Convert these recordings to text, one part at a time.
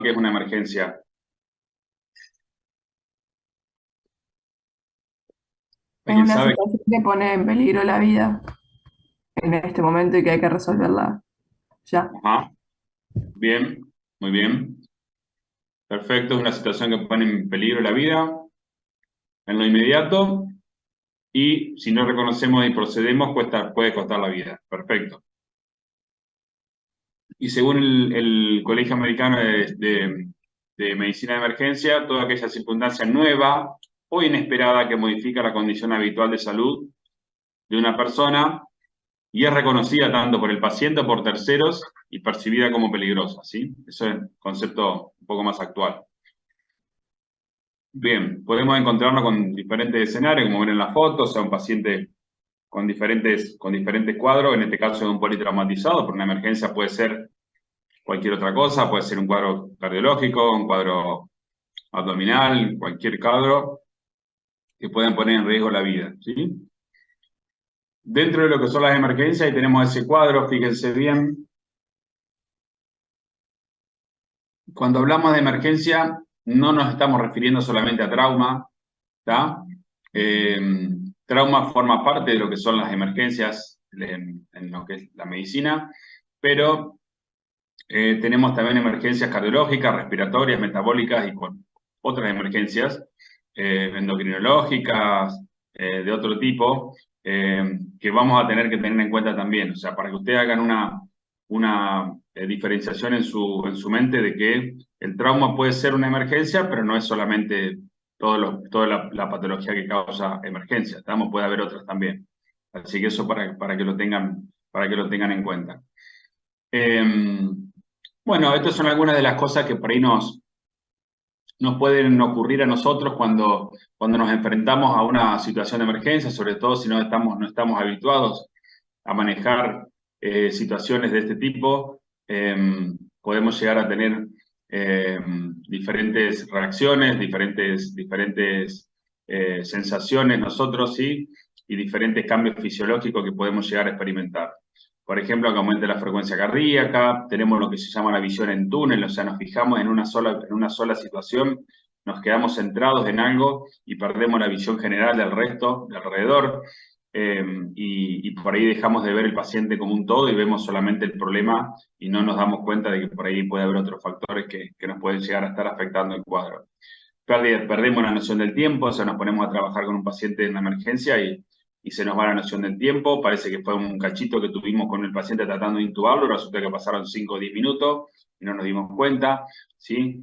qué es una emergencia? Es ¿Alguien una sabe? situación que pone en peligro la vida en este momento y que hay que resolverla ya. Ajá, bien, muy bien. Perfecto, es una situación que pone en peligro la vida en lo inmediato y si no reconocemos y procedemos, puede costar la vida. Perfecto. Y según el Colegio Americano de Medicina de Emergencia, toda aquella circunstancia nueva o inesperada que modifica la condición habitual de salud de una persona y es reconocida tanto por el paciente o por terceros y percibida como peligrosa, ¿sí? Eso es un concepto un poco más actual. Bien, podemos encontrarnos con diferentes escenarios, como ven en la foto, o sea, un paciente con diferentes cuadros, en este caso de un politraumatizado, por una emergencia puede ser cualquier otra cosa, puede ser un cuadro cardiológico, un cuadro abdominal, cualquier cuadro que puedan poner en riesgo la vida, ¿sí? Dentro de lo que son las emergencias, ahí tenemos ese cuadro, fíjense bien. Cuando hablamos de emergencia, no nos estamos refiriendo solamente a trauma, ¿tá? Trauma forma parte de lo que son las emergencias en lo que es la medicina, pero tenemos también emergencias cardiológicas, respiratorias, metabólicas y con otras emergencias endocrinológicas, de otro tipo, que vamos a tener que tener en cuenta también. O sea, para que ustedes hagan una diferenciación en su mente de que el trauma puede ser una emergencia, pero no es solamente toda la patología que causa emergencia. Estamos, puede haber otras también. Así que eso para que lo tengan en cuenta. Bueno, estas son algunas de las cosas que por ahí nos pueden ocurrir a nosotros cuando nos enfrentamos a una situación de emergencia, sobre todo si no estamos habituados a manejar situaciones de este tipo. Podemos llegar a tener diferentes reacciones, diferentes sensaciones nosotros, ¿sí? Y diferentes cambios fisiológicos que podemos llegar a experimentar. Por ejemplo, que aumente la frecuencia cardíaca, tenemos lo que se llama la visión en túnel, o sea, nos fijamos en una sola situación, nos quedamos centrados en algo y perdemos la visión general del resto, de alrededor, y por ahí dejamos de ver el paciente como un todo y vemos solamente el problema y no nos damos cuenta de que por ahí puede haber otros factores que nos pueden llegar a estar afectando el cuadro. Perdemos la noción del tiempo, o sea, nos ponemos a trabajar con un paciente en la emergencia y se nos va la noción del tiempo. Parece que fue un cachito que tuvimos con el paciente tratando de intubarlo, resulta que pasaron 5 o 10 minutos y no nos dimos cuenta, ¿sí?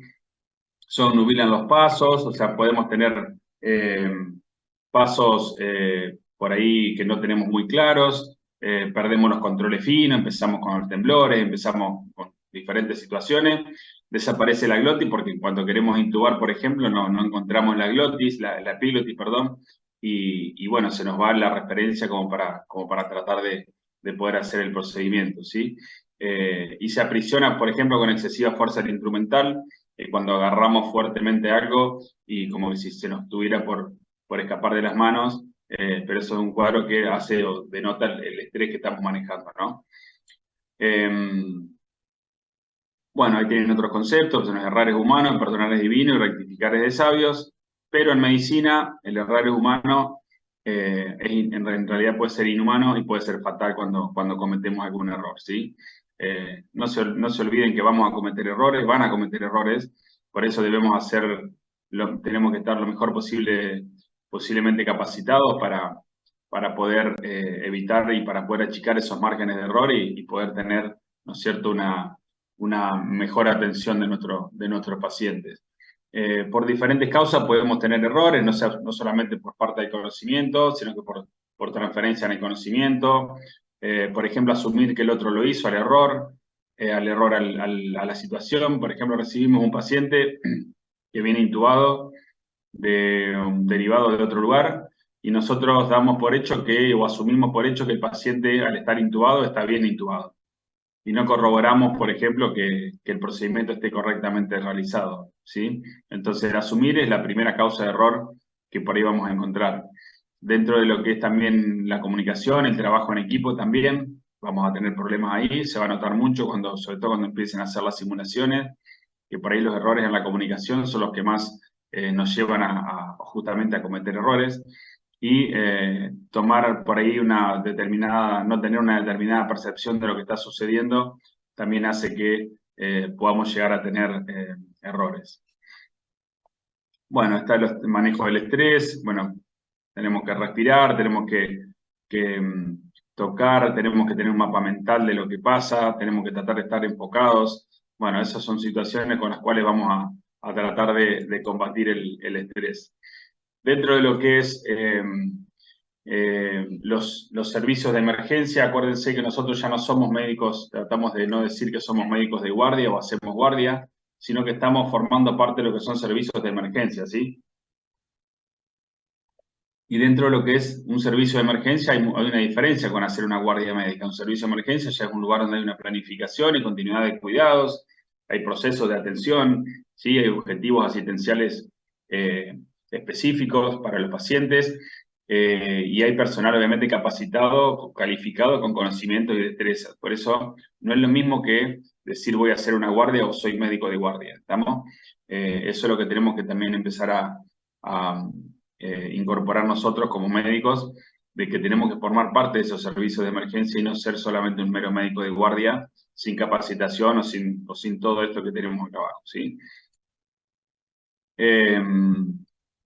Son nubilan los pasos, o sea, podemos tener pasos por ahí que no tenemos muy claros, perdemos los controles finos, empezamos con los temblores, empezamos con diferentes situaciones, desaparece la glotis porque cuando queremos intubar, por ejemplo, no encontramos la glotis, la epiglotis, perdón, y bueno, se nos va la referencia como para tratar de poder hacer el procedimiento, ¿sí? Y se aprisiona, por ejemplo, con excesiva fuerza el instrumental, cuando agarramos fuertemente algo y como si se nos tuviera por escapar de las manos, pero eso es un cuadro que hace o denota el estrés que estamos manejando, ¿no? Eh, bueno, ahí tienen otros conceptos, son los errores humanos, perdonar es divino y rectificar es de sabios, pero en medicina el error es humano, en realidad puede ser inhumano y puede ser fatal cuando cometemos algún error, ¿sí? No se olviden que vamos a cometer errores, van a cometer errores, por eso tenemos que estar lo mejor posiblemente capacitados para poder evitar y para poder achicar esos márgenes de error y poder tener, ¿no es cierto?, una mejor atención de nuestros pacientes. Por diferentes causas podemos tener errores, no solamente por parte del conocimiento, sino que por transferencia en el conocimiento. Por ejemplo, asumir que el otro lo hizo al error a la situación. Por ejemplo, recibimos un paciente que viene intubado de un derivado de otro lugar y nosotros damos por hecho o asumimos por hecho que el paciente al estar intubado está bien intubado y no corroboramos, por ejemplo, que el procedimiento esté correctamente realizado, ¿sí? Entonces, el asumir es la primera causa de error que por ahí vamos a encontrar. Dentro de lo que es también la comunicación, el trabajo en equipo también, vamos a tener problemas ahí, se va a notar mucho sobre todo cuando empiecen a hacer las simulaciones. que por ahí los errores en la comunicación son los que más nos llevan justamente a cometer errores, y tomar por ahí una determinada, no tener una determinada percepción de lo que está sucediendo, también hace que podamos llegar a tener errores. Bueno, está el manejo del estrés. Bueno, tenemos que respirar, tenemos que tocar, tenemos que tener un mapa mental de lo que pasa, tenemos que tratar de estar enfocados. Bueno, esas son situaciones con las cuales vamos a tratar de combatir el estrés. Dentro de lo que es los servicios de emergencia, acuérdense que nosotros ya no somos médicos, tratamos de no decir que somos médicos de guardia o hacemos guardia, sino que estamos formando parte de lo que son servicios de emergencia, ¿sí? Y dentro de lo que es un servicio de emergencia hay una diferencia con hacer una guardia médica. Un servicio de emergencia ya es un lugar donde hay una planificación y continuidad de cuidados, hay procesos de atención, ¿sí? Hay objetivos asistenciales específicos para los pacientes, y hay personal obviamente capacitado, calificado, con conocimientos y destrezas. Por eso no es lo mismo que decir voy a hacer una guardia o soy médico de guardia, ¿estamos? Eso es lo que tenemos que también empezar a incorporar nosotros como médicos, de que tenemos que formar parte de esos servicios de emergencia y no ser solamente un mero médico de guardia sin capacitación o sin todo esto que tenemos acá abajo, ¿sí?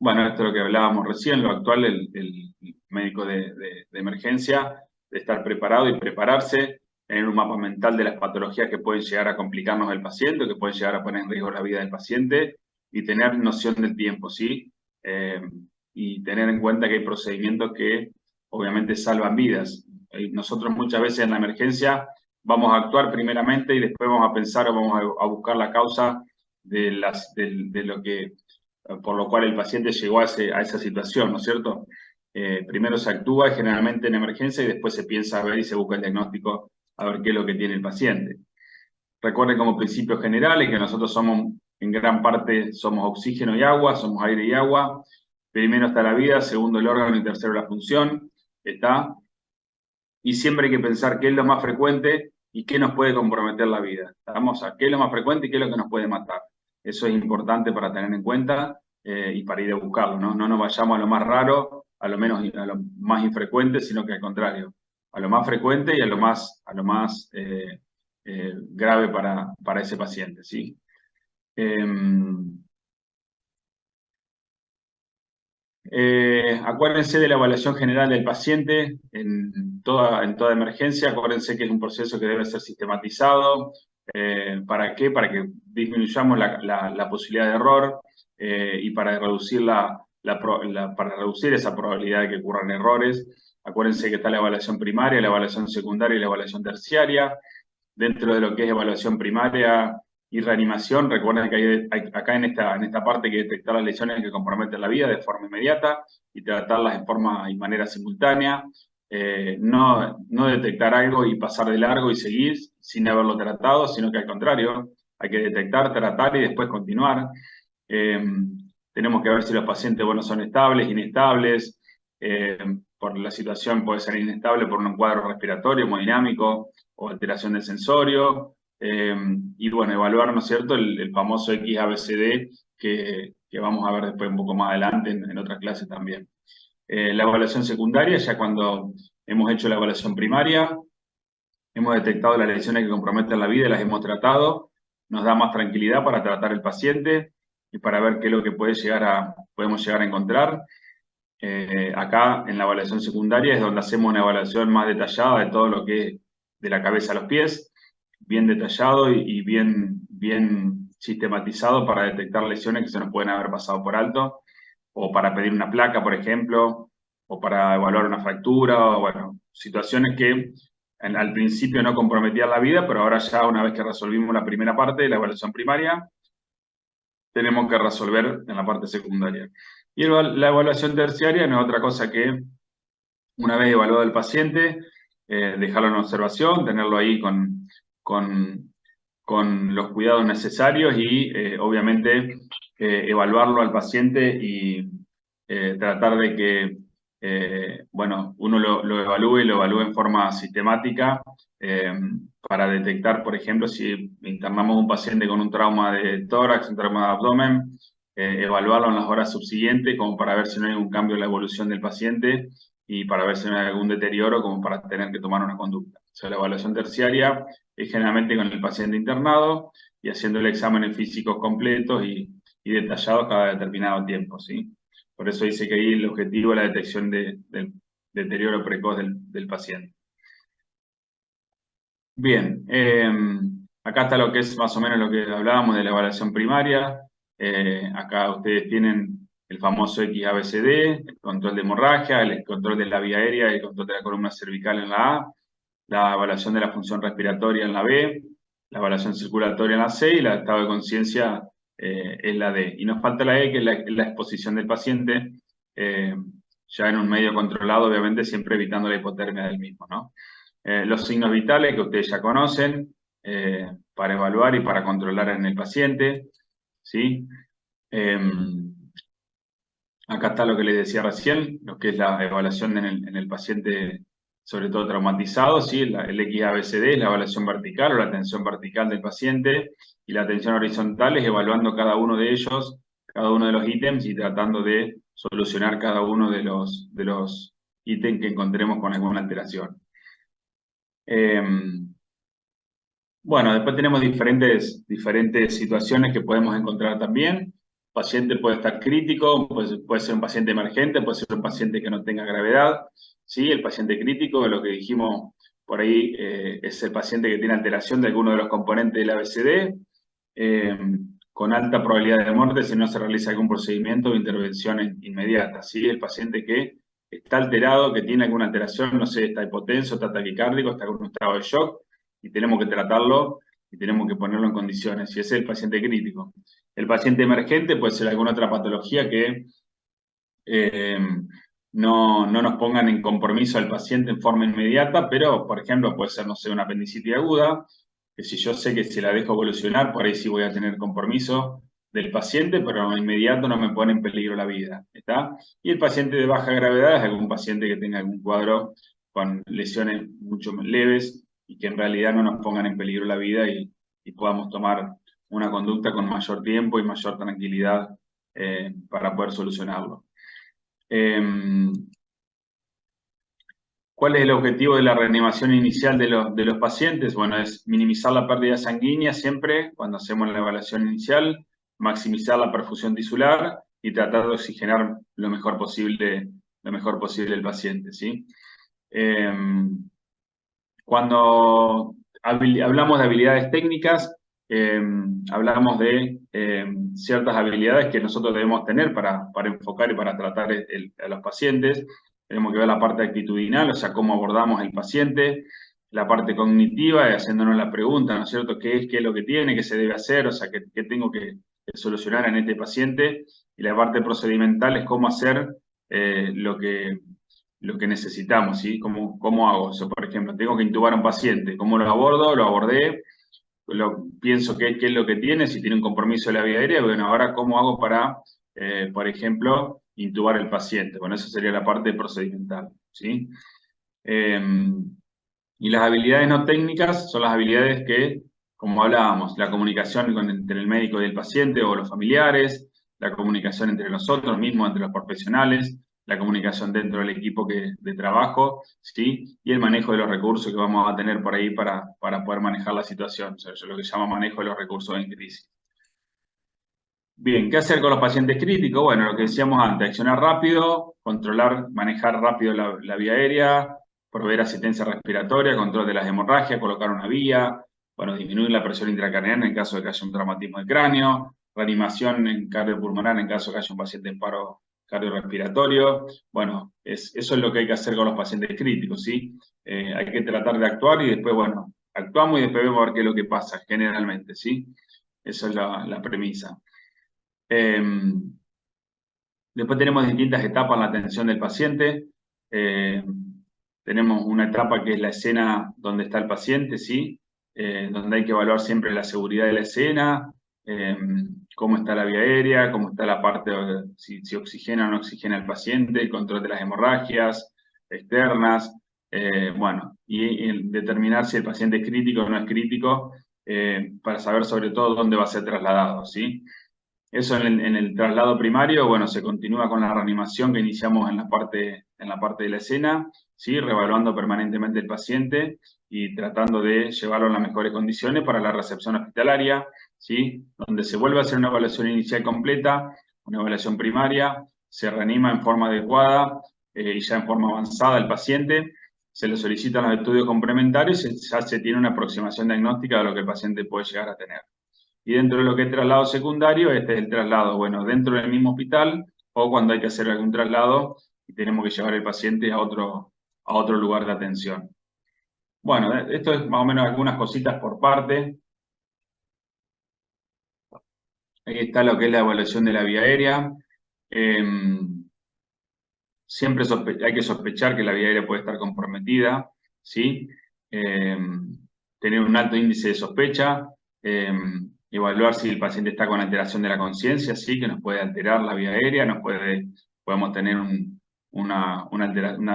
Bueno, esto es lo que hablábamos recién, lo actual, el médico de emergencia, de estar preparado y prepararse, tener un mapa mental de las patologías que pueden llegar a complicarnos el paciente, que pueden llegar a poner en riesgo la vida del paciente, y tener noción del tiempo, ¿sí? Y tener en cuenta que hay procedimientos que obviamente salvan vidas. Nosotros muchas veces en la emergencia vamos a actuar primeramente y después vamos a pensar o vamos a buscar la causa de lo que, por lo cual el paciente llegó a esa situación, ¿no es cierto? Primero se actúa generalmente en emergencia y después se piensa a ver y se busca el diagnóstico a ver qué es lo que tiene el paciente. Recuerden como principios generales que nosotros somos, en gran parte, somos oxígeno y agua, somos aire y agua. Primero está la vida, segundo el órgano y tercero la función. ¿Está? Y siempre hay que pensar qué es lo más frecuente y qué nos puede comprometer la vida. Vamos a qué es lo más frecuente y qué es lo que nos puede matar. Eso es importante para tener en cuenta y para ir a buscarlo, ¿no? No nos vayamos a lo más raro, a lo más infrecuente, sino que al contrario, a lo más frecuente y a lo más grave para ese paciente, ¿sí? Acuérdense de la evaluación general del paciente en toda emergencia. Acuérdense que es un proceso que debe ser sistematizado. ¿Para qué? Para que disminuyamos la posibilidad de error y para reducir, para reducir esa probabilidad de que ocurran errores. Acuérdense que está la evaluación primaria, la evaluación secundaria y la evaluación terciaria. Dentro de lo que es evaluación primaria y reanimación, recuerden que acá en esta parte hay que detectar las lesiones que comprometen la vida de forma inmediata y tratarlas de forma y manera simultánea. No detectar algo y pasar de largo y seguir sin haberlo tratado, sino que al contrario, hay que detectar, tratar y después continuar. Tenemos que ver si los pacientes, bueno, son estables, inestables. Por la situación puede ser inestable por un cuadro respiratorio, hemodinámico o alteración del sensorio. Y bueno, evaluar, ¿no es cierto?, el famoso XABCD que vamos a ver después un poco más adelante en otras clases también. La evaluación secundaria, ya cuando hemos hecho la evaluación primaria, hemos detectado las lesiones que comprometen la vida y las hemos tratado, nos da más tranquilidad para tratar el paciente y para ver qué es lo que podemos llegar a encontrar. Acá en la evaluación secundaria es donde hacemos una evaluación más detallada de todo lo que es de la cabeza a los pies, bien detallado y bien sistematizado para detectar lesiones que se nos pueden haber pasado por alto, o para pedir una placa, por ejemplo, o para evaluar una fractura, o bueno, situaciones que al principio no comprometían la vida, pero ahora ya una vez que resolvimos la primera parte de la evaluación primaria, tenemos que resolver en la parte secundaria. Y la evaluación terciaria no es otra cosa que, una vez evaluado el paciente, dejarlo en observación, tenerlo ahí con los cuidados necesarios y, obviamente, evaluarlo al paciente y tratar de que bueno, uno lo evalúe y lo evalúe en forma sistemática para detectar, por ejemplo, si internamos un paciente con un trauma de tórax, un trauma de abdomen, evaluarlo en las horas subsiguientes como para ver si no hay un cambio en la evolución del paciente y para ver si no hay algún deterioro como para tener que tomar una conducta. O sea, la evaluación terciaria es generalmente con el paciente internado y haciéndole exámenes físicos completos y detallados cada determinado tiempo, ¿sí? Por eso dice que ahí el objetivo es la detección del deterioro precoz del paciente. Bien, acá está lo que es más o menos lo que hablábamos de la evaluación primaria. Acá ustedes tienen el famoso XABCD, el control de hemorragia, el control de la vía aérea, el control de la columna cervical en la A, la evaluación de la función respiratoria en la B, la evaluación circulatoria en la C y el estado de conciencia en la D. Y nos falta la E, que es la exposición del paciente, ya en un medio controlado, obviamente, siempre evitando la hipotermia del mismo, ¿no? Los signos vitales que ustedes ya conocen para evaluar y para controlar en el paciente, ¿sí? Acá está lo que les decía recién, lo que es la evaluación en el paciente, sobre todo traumatizado, ¿sí? El XABCD es la evaluación vertical o la tensión vertical del paciente, y la tensión horizontal es evaluando cada uno de ellos, cada uno de los ítems y tratando de solucionar cada uno de los ítems que encontremos con alguna alteración. Bueno, después tenemos diferentes situaciones que podemos encontrar también. El paciente puede estar crítico, puede ser un paciente emergente, puede ser un paciente que no tenga gravedad. ¿Sí? El paciente crítico, lo que dijimos por ahí, es el paciente que tiene alteración de alguno de los componentes del ABCD, con alta probabilidad de muerte si no se realiza algún procedimiento o intervención inmediata. ¿Sí? El paciente que está alterado, que tiene alguna alteración, no sé, está hipotenso, está taquicárdico, está con un estado de shock, y tenemos que tratarlo y tenemos que ponerlo en condiciones. Y ese es el paciente crítico. El paciente emergente puede ser alguna otra patología que no nos pongan en compromiso al paciente en forma inmediata, pero, por ejemplo, puede ser, no sé, una apendicitis aguda, que si yo sé que si la dejo evolucionar, por ahí sí voy a tener compromiso del paciente, pero en lo inmediato no me pone en peligro la vida, ¿está? Y el paciente de baja gravedad es algún paciente que tenga algún cuadro con lesiones mucho más leves y que en realidad no nos pongan en peligro la vida y podamos tomar una conducta con mayor tiempo y mayor tranquilidad para poder solucionarlo. ¿Cuál es el objetivo de la reanimación inicial de los pacientes? Bueno, es minimizar la pérdida sanguínea siempre cuando hacemos la evaluación inicial, maximizar la perfusión tisular y tratar de oxigenar lo mejor posible el paciente, ¿sí? Cuando hablamos de habilidades técnicas, hablamos de ciertas habilidades que nosotros debemos tener para enfocar y para tratar a los pacientes. Tenemos que ver la parte actitudinal, o sea, cómo abordamos el paciente, la parte cognitiva, haciéndonos la pregunta, ¿no es cierto? ¿Qué es lo que tiene? ¿Qué se debe hacer? O sea, ¿qué tengo que solucionar en este paciente? Y la parte procedimental es cómo hacer lo que necesitamos, ¿sí? ¿Cómo hago eso? Por ejemplo, tengo que intubar a un paciente, ¿cómo lo abordo? Lo abordé, pienso qué es lo que tiene, si tiene un compromiso de la vía aérea, bueno, ahora ¿cómo hago para, por ejemplo, intubar al paciente? Bueno, esa sería la parte procedimental, ¿sí? Y las habilidades no técnicas son las habilidades que, como hablábamos, la comunicación entre el médico y el paciente o los familiares, la comunicación entre nosotros mismos, entre los profesionales, la comunicación dentro del equipo de trabajo, ¿sí? Y el manejo de los recursos que vamos a tener por ahí para poder manejar la situación, o sea, lo que se llama manejo de los recursos en crisis. Bien, ¿qué hacer con los pacientes críticos? Bueno, lo que decíamos antes, accionar rápido, controlar, manejar rápido la vía aérea, proveer asistencia respiratoria, control de las hemorragias, colocar una vía, bueno, disminuir la presión intracraneana en caso de que haya un traumatismo de cráneo, reanimación en cardiopulmonar en caso de que haya un paciente en paro cardiorrespiratorio. Bueno, eso es lo que hay que hacer con los pacientes críticos, ¿sí? Hay que tratar de actuar y después, bueno, actuamos y después vemos a ver qué es lo que pasa, generalmente, ¿sí? Esa es la premisa. Después tenemos distintas etapas en la atención del paciente. Tenemos una etapa que es la escena donde está el paciente, ¿sí? Donde hay que evaluar siempre la seguridad de la escena, cómo está la vía aérea, cómo está la parte, si oxigena o no oxigena el paciente, el control de las hemorragias externas, bueno, y determinar si el paciente es crítico o no es crítico, para saber sobre todo dónde va a ser trasladado, ¿sí? Eso en el traslado primario, bueno, se continúa con la reanimación que iniciamos en la parte de la escena, ¿sí? Reevaluando permanentemente el paciente y tratando de llevarlo en las mejores condiciones para la recepción hospitalaria, ¿sí? Donde se vuelve a hacer una evaluación inicial completa, una evaluación primaria, se reanima en forma adecuada y ya en forma avanzada el paciente, se le solicitan los estudios complementarios y ya se tiene una aproximación diagnóstica de lo que el paciente puede llegar a tener. Y dentro de lo que es traslado secundario, este es el traslado, bueno, dentro del mismo hospital o cuando hay que hacer algún traslado y tenemos que llevar el paciente a otro lugar de atención. Bueno, esto es más o menos algunas cositas por parte. Ahí está lo que es la evaluación de la vía aérea. Siempre hay que sospechar que la vía aérea puede estar comprometida, ¿sí? Tener un alto índice de sospecha, evaluar si el paciente está con alteración de la conciencia, ¿sí? Que nos puede alterar la vía aérea, podemos tener una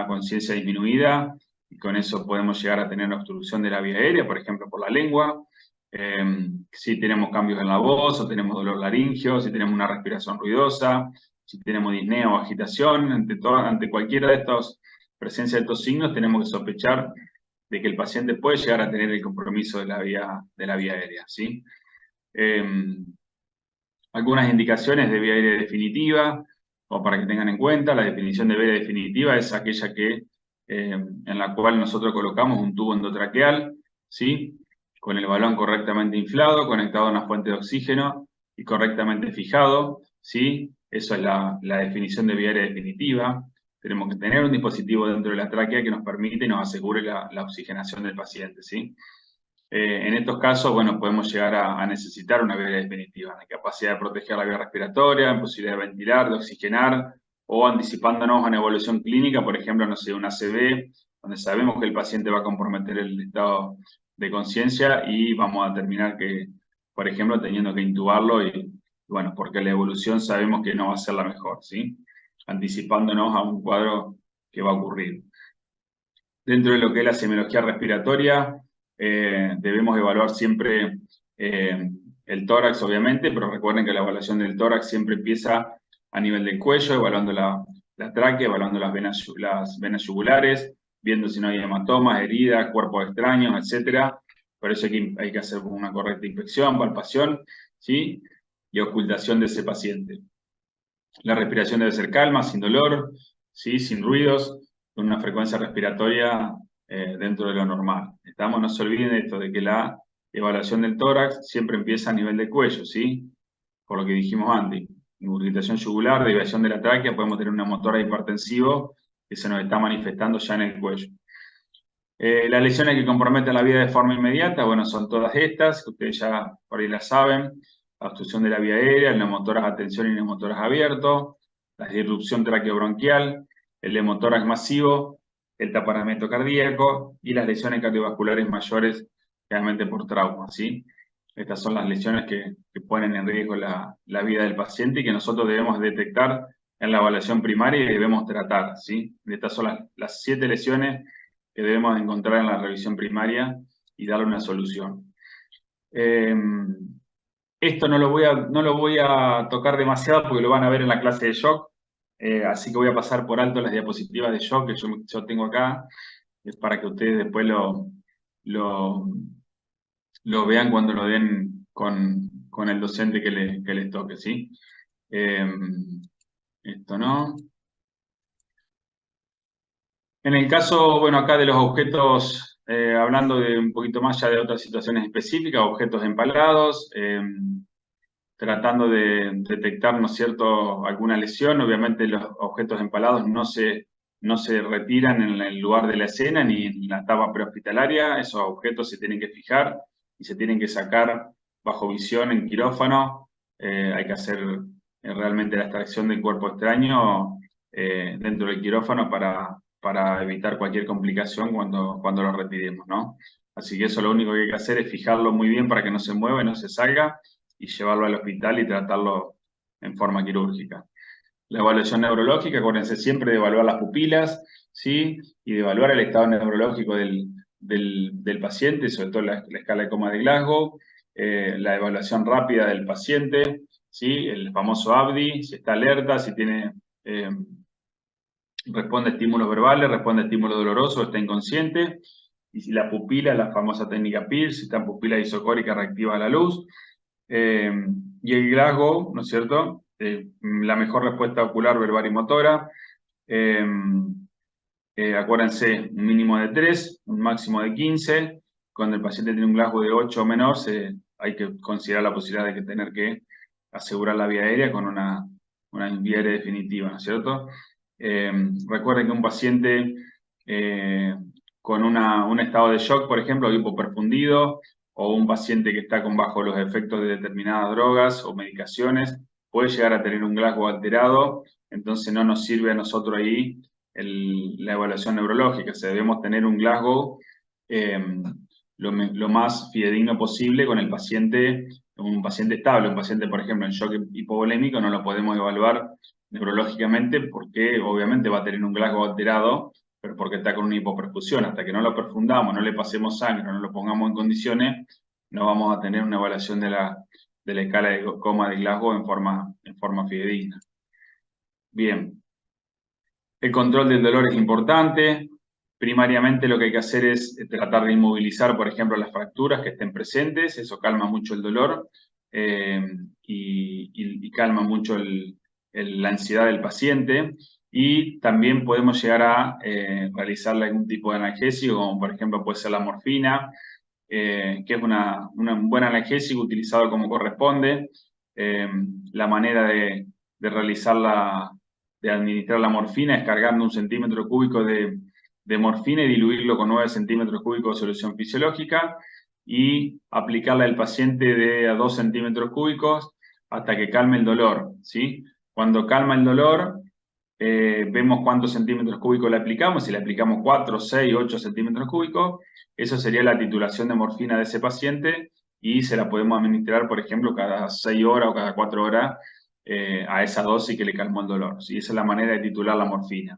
conciencia disminuida y con eso podemos llegar a tener obstrucción de la vía aérea, por ejemplo, por la lengua. Si tenemos cambios en la voz o tenemos dolor laringio, si tenemos una respiración ruidosa, si tenemos disnea o agitación, ante cualquiera de estas presencia de estos signos, tenemos que sospechar de que el paciente puede llegar a tener el compromiso de la vía aérea, ¿sí? Algunas indicaciones de vía aérea definitiva, o para que tengan en cuenta, la definición de vía aérea definitiva es aquella en la cual nosotros colocamos un tubo endotraqueal, ¿sí? Con el balón correctamente inflado, conectado a una fuente de oxígeno y correctamente fijado, ¿sí? Eso es la definición de vía aérea definitiva. Tenemos que tener un dispositivo dentro de la tráquea que nos permite y nos asegure la oxigenación del paciente, ¿sí? En estos casos, bueno, podemos llegar a necesitar una vía definitiva, la capacidad de proteger la vía respiratoria, en posibilidad de ventilar, de oxigenar, o anticipándonos a una evolución clínica, por ejemplo, no sé, una ACV, donde sabemos que el paciente va a comprometer el estado de conciencia y vamos a terminar que, por ejemplo, teniendo que intubarlo y, bueno, porque la evolución sabemos que no va a ser la mejor, ¿sí? Anticipándonos a un cuadro que va a ocurrir. Dentro de lo que es la semiología respiratoria, debemos evaluar siempre el tórax, obviamente, pero recuerden que la evaluación del tórax siempre empieza a nivel del cuello, evaluando la tráquea, evaluando las venas yugulares, viendo si no hay hematomas, heridas, cuerpos extraños, etc. Por eso hay que hacer una correcta inspección, palpación, ¿sí? Y ocultación de ese paciente. La respiración debe ser calma, sin dolor, ¿sí? Sin ruidos, con una frecuencia respiratoria dentro de lo normal. No se olviden de esto, de que la evaluación del tórax siempre empieza a nivel del cuello, ¿sí? Por lo que dijimos antes. Irritación yugular, deviación de la tráquea, podemos tener un motor hipertensivo que se nos está manifestando ya en el cuello. Las lesiones que comprometen la vida de forma inmediata, bueno, son todas estas, que ustedes ya por ahí las saben. La obstrucción de la vía aérea, el neumotórax a tensión y neumotórax abierto, la disrupción traqueobronquial, el neumotórax masivo, el taponamiento cardíaco y las lesiones cardiovasculares mayores, realmente por trauma, ¿sí? Estas son las lesiones que ponen en riesgo la vida del paciente y que nosotros debemos detectar en la evaluación primaria y debemos tratar, ¿sí? Estas son las 7 lesiones que debemos encontrar en la revisión primaria y darle una solución. Esto no lo voy a tocar demasiado porque lo van a ver en la clase de shock, así que voy a pasar por alto las diapositivas de shock que yo tengo acá, es para que ustedes después lo vean cuando lo den con el docente que les toque, ¿sí? Esto no. En el caso, bueno, acá de los objetos, hablando de un poquito más ya de otras situaciones específicas, objetos empalados, tratando de detectar, ¿no es cierto?, alguna lesión. Obviamente los objetos empalados no se retiran en el lugar de la escena ni en la etapa prehospitalaria. Esos objetos se tienen que fijar y se tienen que sacar bajo visión en quirófano. Hay que hacer realmente la extracción del cuerpo extraño dentro del quirófano para evitar cualquier complicación cuando lo retiremos, ¿no? Así que eso lo único que hay que hacer es fijarlo muy bien para que no se mueva y no se salga y llevarlo al hospital y tratarlo en forma quirúrgica. La evaluación neurológica, acuérdense siempre de evaluar las pupilas, ¿sí? Y de evaluar el estado neurológico del paciente, sobre todo la escala de coma de Glasgow, la evaluación rápida del paciente, ¿sí? El famoso ABDI, si está alerta, si tiene, responde a estímulos verbales, responde a estímulos dolorosos, está inconsciente, y si la pupila, la famosa técnica PIR, si está en pupila isocórica reactiva a la luz, y el Glasgow, ¿no es cierto? La mejor respuesta ocular, verbal y motora. Acuérdense, un mínimo de 3, un máximo de 15. Cuando el paciente tiene un Glasgow de 8 o menor, hay que considerar la posibilidad de que tener que asegurar la vía aérea con una vía aérea definitiva, ¿no es cierto? Recuerden que un paciente con un estado de shock, por ejemplo, hipoperfundido, o un paciente que está bajo los efectos de determinadas drogas o medicaciones, puede llegar a tener un Glasgow alterado, entonces no nos sirve a nosotros ahí la evaluación neurológica. O sea, debemos tener un Glasgow lo más fidedigno posible con el paciente, un paciente estable, un paciente, por ejemplo, en shock hipovolémico, no lo podemos evaluar neurológicamente porque obviamente va a tener un Glasgow alterado, pero porque está con una hipoperfusión. Hasta que no lo perfundamos, no le pasemos sangre, no lo pongamos en condiciones, no vamos a tener una evaluación de la escala de coma de Glasgow en forma fidedigna. Bien. El control del dolor es importante. Primariamente lo que hay que hacer es tratar de inmovilizar, por ejemplo, las fracturas que estén presentes. Eso calma mucho el dolor y calma mucho la ansiedad del paciente. Y también podemos llegar a realizarle algún tipo de analgésico, como por ejemplo puede ser la morfina, que es un buen analgésico utilizado como corresponde. La manera de realizar de administrar la morfina es cargando 1 centímetro cúbico de morfina y diluirlo con 9 centímetros cúbicos de solución fisiológica y aplicarla al paciente de a 2 centímetros cúbicos hasta que calme el dolor, ¿sí? Cuando calma el dolor, vemos cuántos centímetros cúbicos le aplicamos. Si le aplicamos 4, 6, 8 centímetros cúbicos, eso sería la titulación de morfina de ese paciente y se la podemos administrar, por ejemplo, cada 6 horas o cada 4 horas a esa dosis que le calmó el dolor, ¿sí? Esa es la manera de titular la morfina.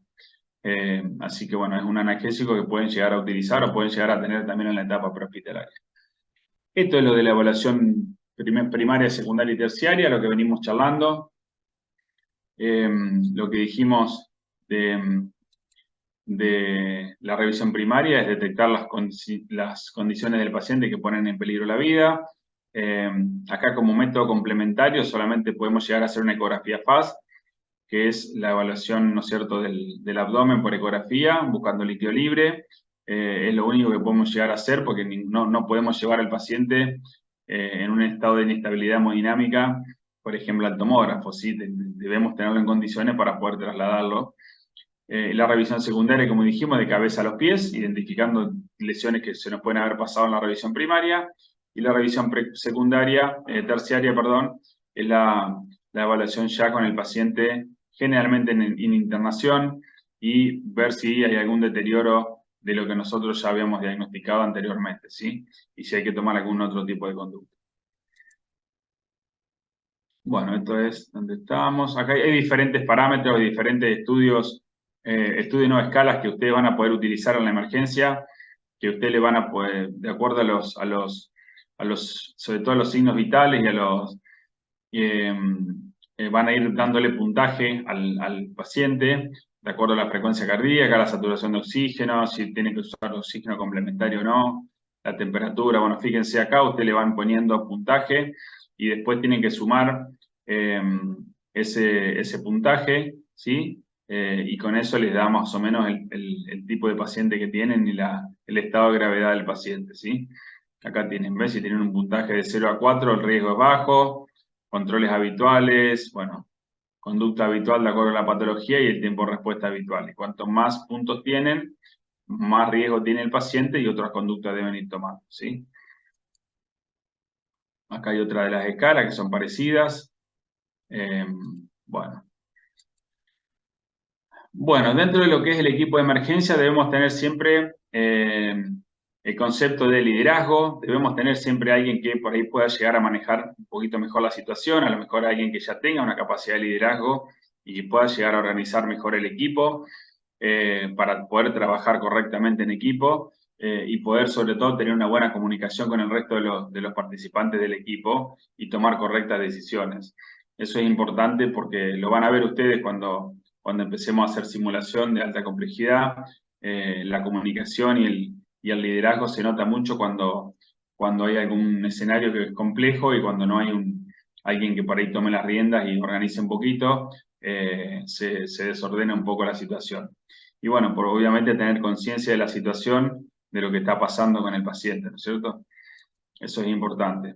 Así que bueno, es un analgésico que pueden llegar a utilizar o pueden llegar a tener también en la etapa prehospitalaria. Esto es lo de la evaluación primaria, secundaria y terciaria, lo que venimos charlando. Lo que dijimos de la revisión primaria es detectar las condiciones del paciente que ponen en peligro la vida. Acá como método complementario solamente podemos llegar a hacer una ecografía FAST, que es la evaluación, ¿no es cierto?, del abdomen por ecografía, buscando líquido libre. Es lo único que podemos llegar a hacer porque no podemos llevar al paciente en un estado de inestabilidad hemodinámica, por ejemplo, al tomógrafo, ¿sí? Debemos tenerlo en condiciones para poder trasladarlo. La revisión secundaria, como dijimos, de cabeza a los pies, identificando lesiones que se nos pueden haber pasado en la revisión primaria. Y la revisión terciaria, perdón, es la evaluación ya con el paciente, generalmente en internación, y ver si hay algún deterioro de lo que nosotros ya habíamos diagnosticado anteriormente, ¿sí? Y si hay que tomar algún otro tipo de conducta. Bueno, esto es donde estábamos. Acá hay diferentes parámetros, diferentes estudios no escalas que ustedes van a poder utilizar en la emergencia, que ustedes le van a poder, de acuerdo sobre todo a los signos vitales y van a ir dándole puntaje al paciente, de acuerdo a la frecuencia cardíaca, la saturación de oxígeno, si tiene que usar oxígeno complementario o no, la temperatura. Bueno, fíjense acá, ustedes le van poniendo puntaje y después tienen que sumar ese puntaje, ¿sí? Y con eso les da más o menos el tipo de paciente que tienen y el estado de gravedad del paciente, ¿sí? Acá tienen, ¿ves? Si tienen un puntaje de 0 a 4, el riesgo es bajo, controles habituales, bueno, conducta habitual de acuerdo a la patología y el tiempo de respuesta habitual. Y cuanto más puntos tienen, más riesgo tiene el paciente y otras conductas deben ir tomando, ¿sí? Acá hay otra de las escalas que son parecidas. Bueno. Bueno, dentro de lo que es el equipo de emergencia debemos tener siempre El concepto de liderazgo, debemos tener siempre alguien que por ahí pueda llegar a manejar un poquito mejor la situación, a lo mejor alguien que ya tenga una capacidad de liderazgo y que pueda llegar a organizar mejor el equipo para poder trabajar correctamente en equipo y poder sobre todo tener una buena comunicación con el resto de los participantes del equipo y tomar correctas decisiones. Eso es importante porque lo van a ver ustedes cuando empecemos a hacer simulación de alta complejidad, la comunicación y el liderazgo se nota mucho cuando hay algún escenario que es complejo y cuando no hay alguien que por ahí tome las riendas y organice un poquito, se desordena un poco la situación. Y bueno, por obviamente tener conciencia de la situación, de lo que está pasando con el paciente, ¿no es cierto? Eso es importante.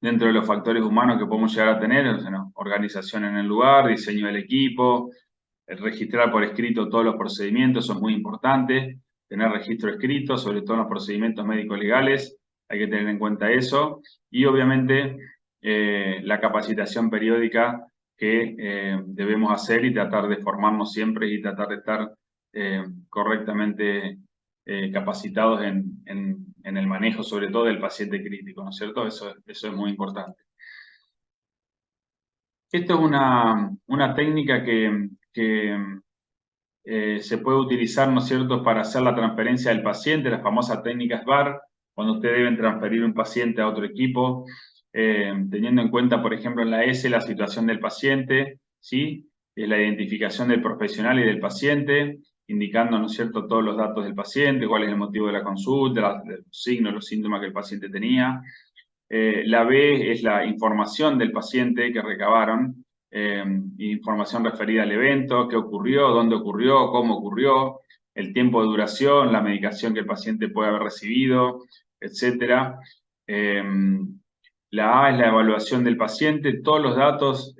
Dentro de los factores humanos que podemos llegar a tener, bueno, organización en el lugar, diseño del equipo, registrar por escrito todos los procedimientos, eso es muy importante, tener registro escrito, sobre todo en los procedimientos médicos legales, hay que tener en cuenta eso, y obviamente la capacitación periódica que debemos hacer y tratar de formarnos siempre y tratar de estar correctamente capacitados en el manejo, sobre todo del paciente crítico, ¿no es cierto? Eso es muy importante. Esto es una técnica que se puede utilizar, ¿no es cierto?, para hacer la transferencia del paciente, las famosas técnicas VAR, cuando ustedes deben transferir un paciente a otro equipo, teniendo en cuenta, por ejemplo, en la S, la situación del paciente, ¿sí? La identificación del profesional y del paciente, indicando, ¿no es cierto?, todos los datos del paciente, cuál es el motivo de la consulta, los signos, los síntomas que el paciente tenía. La B es la información del paciente que recabaron, información referida al evento, qué ocurrió, dónde ocurrió, cómo ocurrió, el tiempo de duración, la medicación que el paciente puede haber recibido, etc. La A es la evaluación del paciente, todos los datos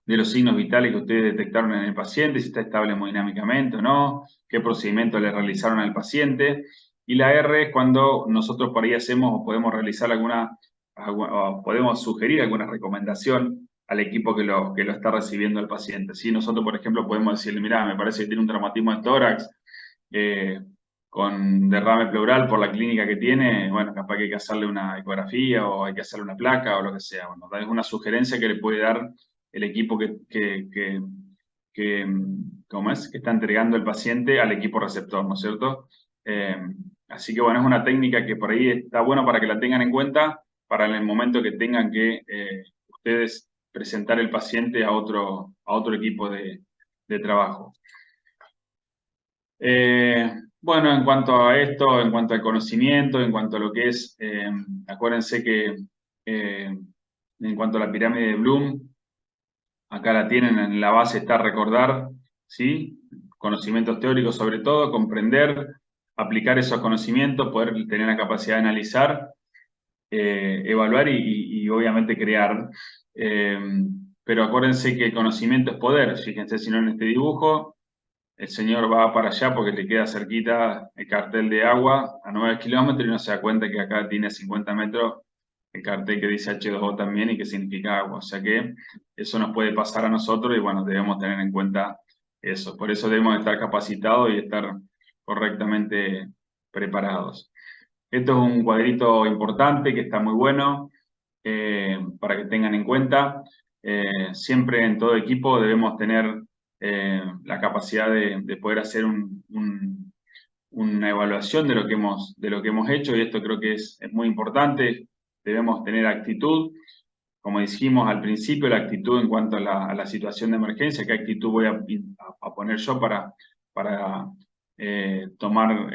de los signos vitales que ustedes detectaron en el paciente, si está estable hemodinámicamente o no, qué procedimiento le realizaron al paciente. Y la R es cuando nosotros por ahí hacemos o podemos realizar o podemos sugerir alguna recomendación al equipo que lo está recibiendo el paciente. ¿Sí? Nosotros, por ejemplo, podemos decirle, mira, me parece que tiene un traumatismo de tórax eh, con derrame pleural por la clínica que tiene, bueno, capaz que hay que hacerle una ecografía o hay que hacerle una placa o lo que sea. Bueno, es una sugerencia que le puede dar el equipo ¿cómo es? Que está entregando el paciente al equipo receptor, ¿no es cierto? Eh, Así que bueno, es una técnica que por ahí está bueno para que la tengan en cuenta para en el momento que tengan que ustedes presentar el paciente a otro equipo de trabajo. Bueno, en cuanto a esto, en cuanto al conocimiento, en cuanto a lo que es, acuérdense que en cuanto a la pirámide de Bloom, acá la tienen, en la base está recordar, ¿sí? Conocimientos teóricos sobre todo, comprender, aplicar esos conocimientos, poder tener la capacidad de analizar, evaluar y obviamente crear. Eh, pero acuérdense que el conocimiento es poder. Fíjense si no en este dibujo, el señor va para allá porque le queda cerquita el cartel de agua a 9 kilómetros y no se da cuenta que acá tiene 50 metros el cartel que dice H2O también y que significa agua. O sea que eso nos puede pasar a nosotros y bueno, debemos tener en cuenta eso. Por eso debemos estar capacitados y estar correctamente preparados. Esto es un cuadrito importante que está muy bueno para que tengan en cuenta. Siempre en todo equipo debemos tener la capacidad de poder hacer una evaluación de lo que hemos hecho y esto creo que es muy importante. Debemos tener actitud, como dijimos al principio, la actitud en cuanto a la situación de emergencia, qué actitud voy a poner yo para tomar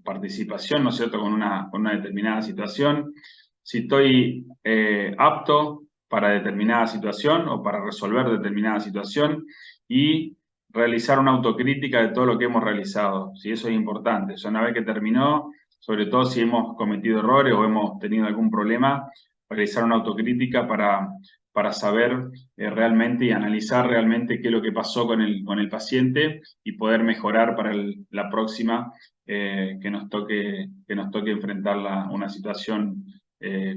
participación, ¿no es cierto?, con una determinada situación, si estoy apto para determinada situación o para resolver determinada situación y realizar una autocrítica de todo lo que hemos realizado, si eso es importante. O sea, una vez que terminó, sobre todo si hemos cometido errores o hemos tenido algún problema, realizar una autocrítica para saber realmente y analizar realmente qué es lo que pasó con el paciente y poder mejorar para la próxima que nos toque enfrentar una situación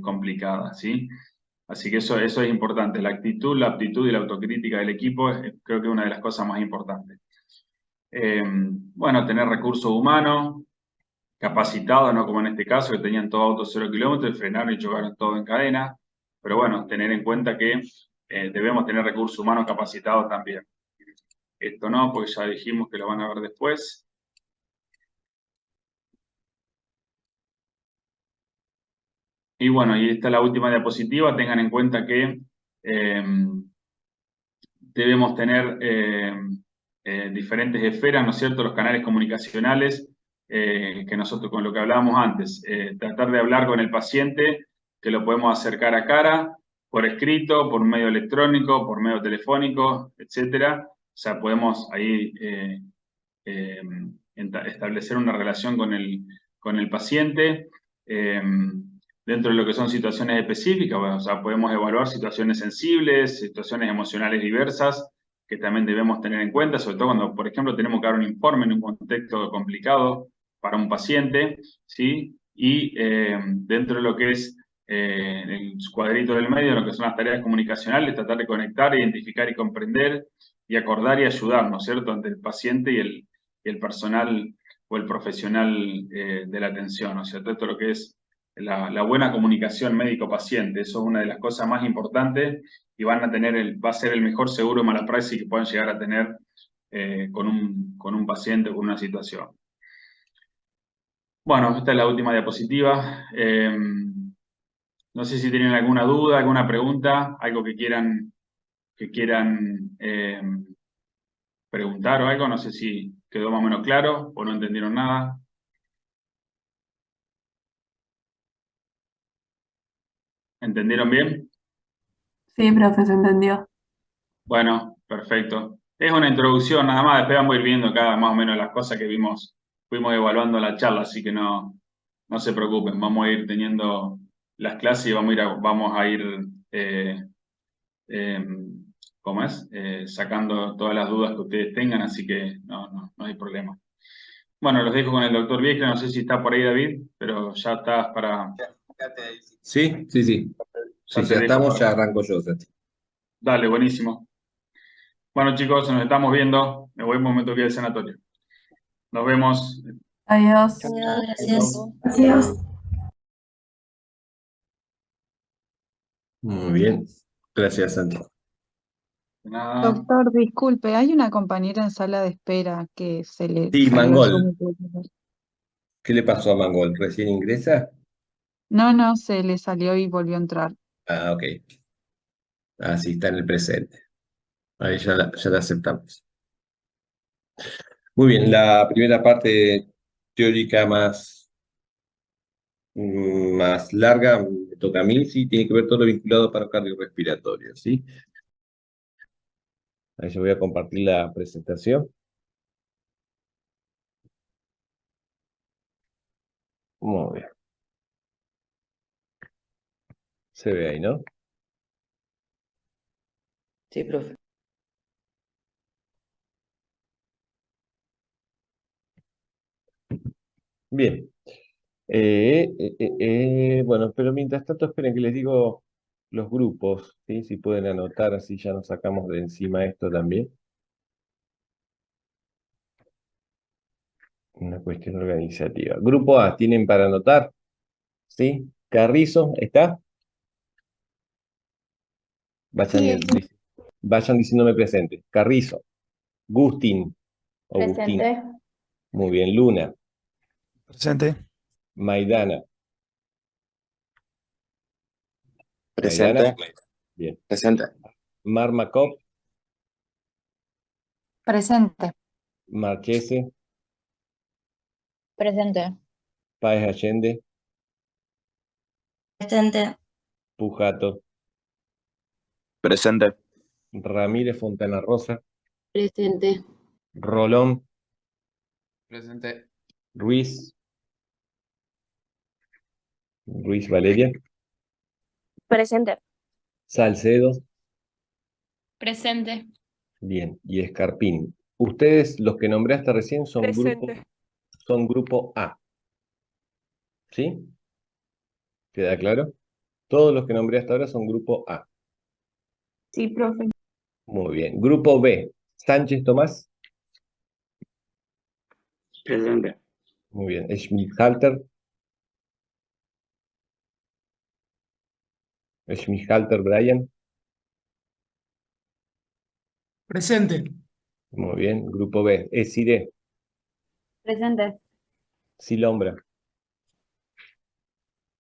complicada, ¿sí? Así que eso es importante. La actitud, la aptitud y la autocrítica del equipo creo que es una de las cosas más importantes. Bueno, tener recursos humanos capacitados, no como en este caso, que tenían todo auto 0 kilómetros, frenaron y chocaron todo en cadena. Pero bueno, tener en cuenta que debemos tener recursos humanos capacitados también. Esto no, porque ya dijimos que lo van a ver después. Y bueno, y esta es la última diapositiva. Tengan en cuenta que debemos tener diferentes esferas, ¿no es cierto? Los canales comunicacionales, que nosotros con lo que hablábamos antes, tratar de hablar con el paciente, que lo podemos hacer cara a cara, por escrito, por medio electrónico, por medio telefónico, etcétera. O sea, podemos ahí eh, establecer una relación con el paciente. Dentro de lo que son situaciones específicas, bueno, o sea, podemos evaluar situaciones sensibles, situaciones emocionales diversas, que también debemos tener en cuenta, sobre todo cuando, por ejemplo, tenemos que dar un informe en un contexto complicado para un paciente, ¿sí? Y dentro de lo que es el cuadrito del medio, lo que son las tareas comunicacionales, tratar de conectar, identificar y comprender y acordar y ayudar, ¿no es cierto?, entre el paciente y el personal o el profesional de la atención, ¿no es cierto? Esto es lo que es la buena comunicación médico-paciente. Eso es una de las cosas más importantes y va a ser el mejor seguro de mala praxis que puedan llegar a tener con un paciente o con una situación. Bueno, esta es la última diapositiva. No sé si tienen alguna duda, alguna pregunta, algo que quieran preguntar o algo. No sé si quedó más o menos claro o no entendieron nada. ¿Entendieron bien? Sí, profe, se entendió. Bueno, perfecto. Es una introducción nada más, después vamos a ir viendo cada más o menos las cosas que fuimos evaluando la charla, así que no se preocupen, vamos a ir teniendo las clases y vamos a ir eh, ¿cómo es? Sacando todas las dudas que ustedes tengan, así que no hay problema. Bueno, los dejo con el doctor Viecla, no sé si está por ahí David, pero ya estás para... Sí, sí, sí. Sí, Ya te ya dejo estamos, para... ya arranco yo, Santi. Dale, buenísimo. Bueno, chicos, nos estamos viendo. Me voy un momento aquí al sanatorio. Nos vemos. Adiós. Gracias. Adiós. Muy bien. Gracias, Santi. De nada. Doctor, disculpe, hay una compañera en sala de espera que se le Sí, salió el Mangol. Zoom. ¿Qué le pasó a Mangol? ¿Recién ingresa? No, no, se le salió y volvió a entrar. Ah, ok. Ah, sí, está en el presente. Ahí ya la aceptamos. Muy bien, la primera parte teórica más larga me toca a mí, sí, tiene que ver todo lo vinculado a paro cardiorrespiratorio, ¿sí? Ahí yo voy a compartir la presentación. Muy bien. Se ve ahí, ¿no? Sí, profe. Bien. Bueno, pero mientras tanto esperen que les digo los grupos, ¿sí? Si pueden anotar, así ya nos sacamos de encima esto también. Una cuestión organizativa. Grupo A, ¿tienen para anotar? ¿Sí? Carrizo, ¿está? Vayan, Sí, vayan diciéndome presente. Carrizo, Gustín, Agustín. presente. Muy bien, Luna, Presente. Maidana, Maidana, Presente, bien. presente, Marmacop, Presente. Marchese, Presente. Páez Allende, Presente. Pujato, presente, Ramírez Fontana Rosa, Presente. Rolón, presente, Ruiz, Ruiz Valeria, Presente. Salcedo, Presente. bien, y Escarpín. Ustedes, los que nombraste recién, Presente. son grupo A, ¿sí? ¿Queda claro? Todos los que nombré hasta ahora son grupo A. Sí, profe. Muy bien. Grupo B, Sánchez Tomás, Presente. Muy bien. Schmidt-Halter. Schmidt-Halter, Brian. Presente. Muy bien. Grupo B. Esire. Presente. Silombra.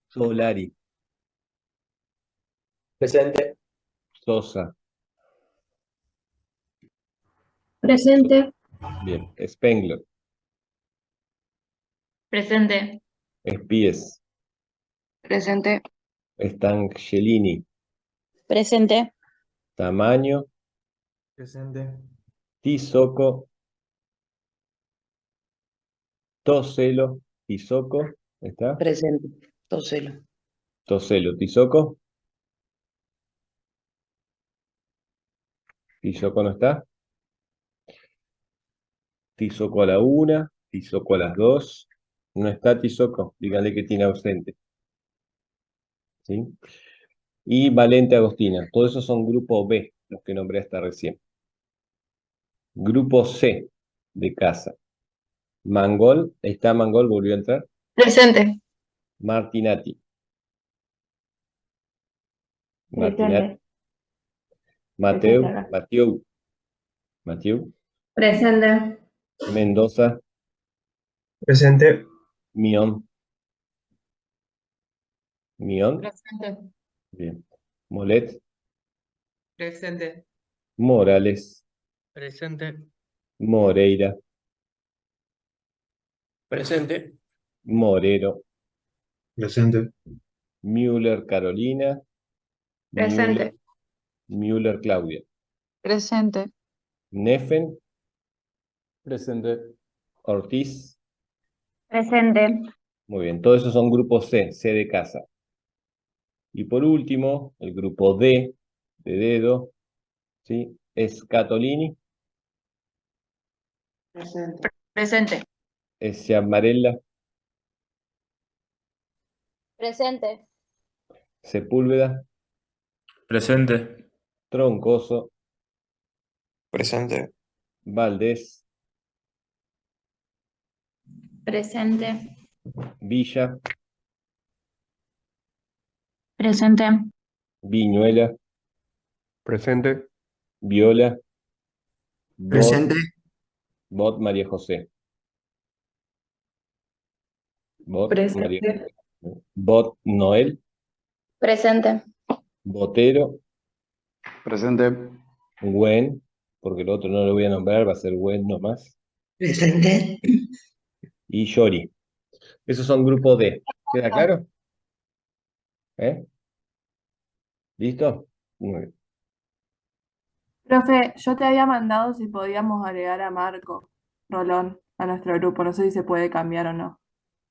Solari. Presente. Sosa. Presente. Bien. Spengler. Presente. Spies. Presente. Stangelini. Presente. Tamaño. Presente. Tizoco. Toselo. Tizoco. ¿Está? Presente. Toselo. Toselo. Tizoco. Tizoco no está. Tizoco a la 1. Tizoco a las 2. No está Tizoco. Díganle que tiene ausente. ¿Sí? Y Valente Agostina. Todos esos son grupo B, los que nombré hasta recién. Grupo C de casa. Mangol. ¿Está Mangol? ¿Volvió a entrar? Presente. Martinati. Presente. Mateu. Presente. Mateu. Presente. Mendoza. Presente. Mion. Presente. Bien. Molet. Presente. Morales. Presente. Moreira. Presente. Morero. Presente. Müller Carolina. Presente. Müller Claudia. Presente. Neffen. Presente. Ortiz. Presente. Muy bien, todos esos son grupos C, C de casa. Y por último, el grupo D, de dedo, ¿sí? Es Catolini, Presente. Presente. es Ciamarella, Presente. Sepúlveda, Presente. Troncoso, Presente. Valdés, Presente. Villa, Presente. Viñuela, Presente. Viola, Bot, Presente. Bot María José. Bot María Presente. José. Bot Noel, Presente. Botero, Presente. Gwen, porque el otro no lo voy a nombrar, va a ser Gwen nomás, Presente. y Yori. Esos son grupo D. ¿Queda claro? ¿Eh? ¿Listo? Muy bien. Profe, yo te había mandado si podíamos agregar a Marco Rolón a nuestro grupo. No sé si se puede cambiar o no.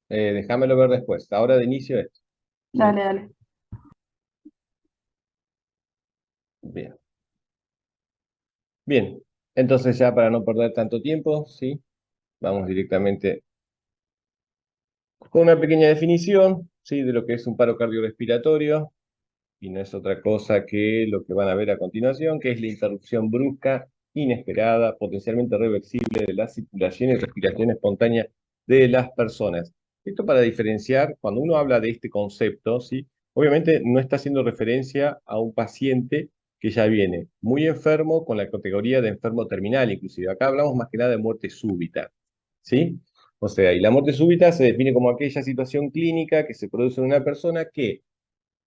Déjamelo ver después. Ahora de inicio esto. ¿Sí? Dale, dale. Bien. Bien. Entonces ya para no perder tanto tiempo, ¿sí? Vamos directamente con una pequeña definición, ¿sí? De lo que es un paro cardiorrespiratorio. Y no es otra cosa que lo que van a ver a continuación, que es la interrupción brusca, inesperada, potencialmente reversible de la circulación y respiración espontánea de las personas. Esto para diferenciar, cuando uno habla de este concepto, ¿sí? Obviamente no está haciendo referencia a un paciente que ya viene muy enfermo con la categoría de enfermo terminal, inclusive. Acá hablamos más que nada de muerte súbita, ¿sí? O sea, y la muerte súbita se define como aquella situación clínica que se produce en una persona que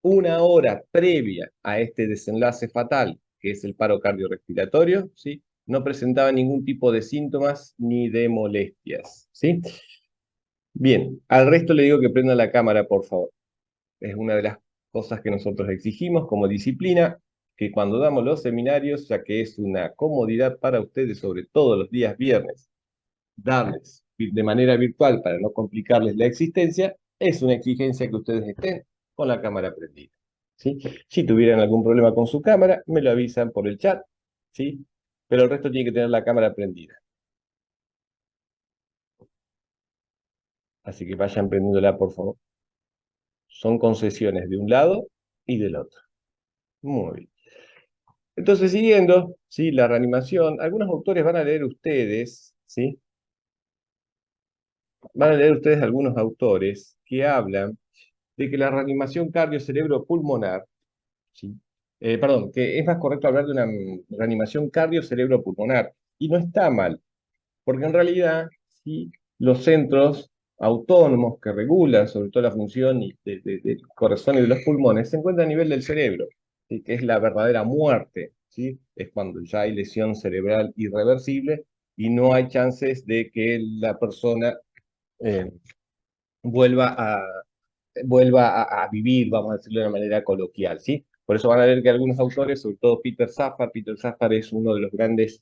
una hora previa a este desenlace fatal, que es el paro cardiorrespiratorio, ¿sí? No presentaba ningún tipo de síntomas ni de molestias, ¿sí? Bien, al resto le digo que prenda la cámara, por favor. Es una de las cosas que nosotros exigimos como disciplina, que cuando damos los seminarios, ya que es una comodidad para ustedes, sobre todo los días viernes, darles de manera virtual para no complicarles la existencia, es una exigencia que ustedes estén con la cámara prendida, ¿sí? Si tuvieran algún problema con su cámara, me lo avisan por el chat, ¿sí? Pero el resto tiene que tener la cámara prendida. Así que vayan prendiéndola, por favor. Son concesiones de un lado y del otro. Muy bien. Entonces, siguiendo, ¿sí? La reanimación, algunos autores van a leer ustedes, ¿sí? van a leer ustedes algunos autores que hablan de que la reanimación cardio-cerebro-pulmonar, ¿sí? Perdón, que es más correcto hablar de una reanimación cardio-cerebro-pulmonar, y no está mal, porque en realidad, sí, los centros autónomos que regulan sobre todo la función del corazón y de los pulmones se encuentran a nivel del cerebro, ¿sí? Que es la verdadera muerte, ¿sí? Es cuando ya hay lesión cerebral irreversible y no hay chances de que la persona eh, vuelva a vivir, vamos a decirlo de una manera coloquial, ¿sí? Por eso van a ver que algunos autores, sobre todo Peter Safar es uno de los grandes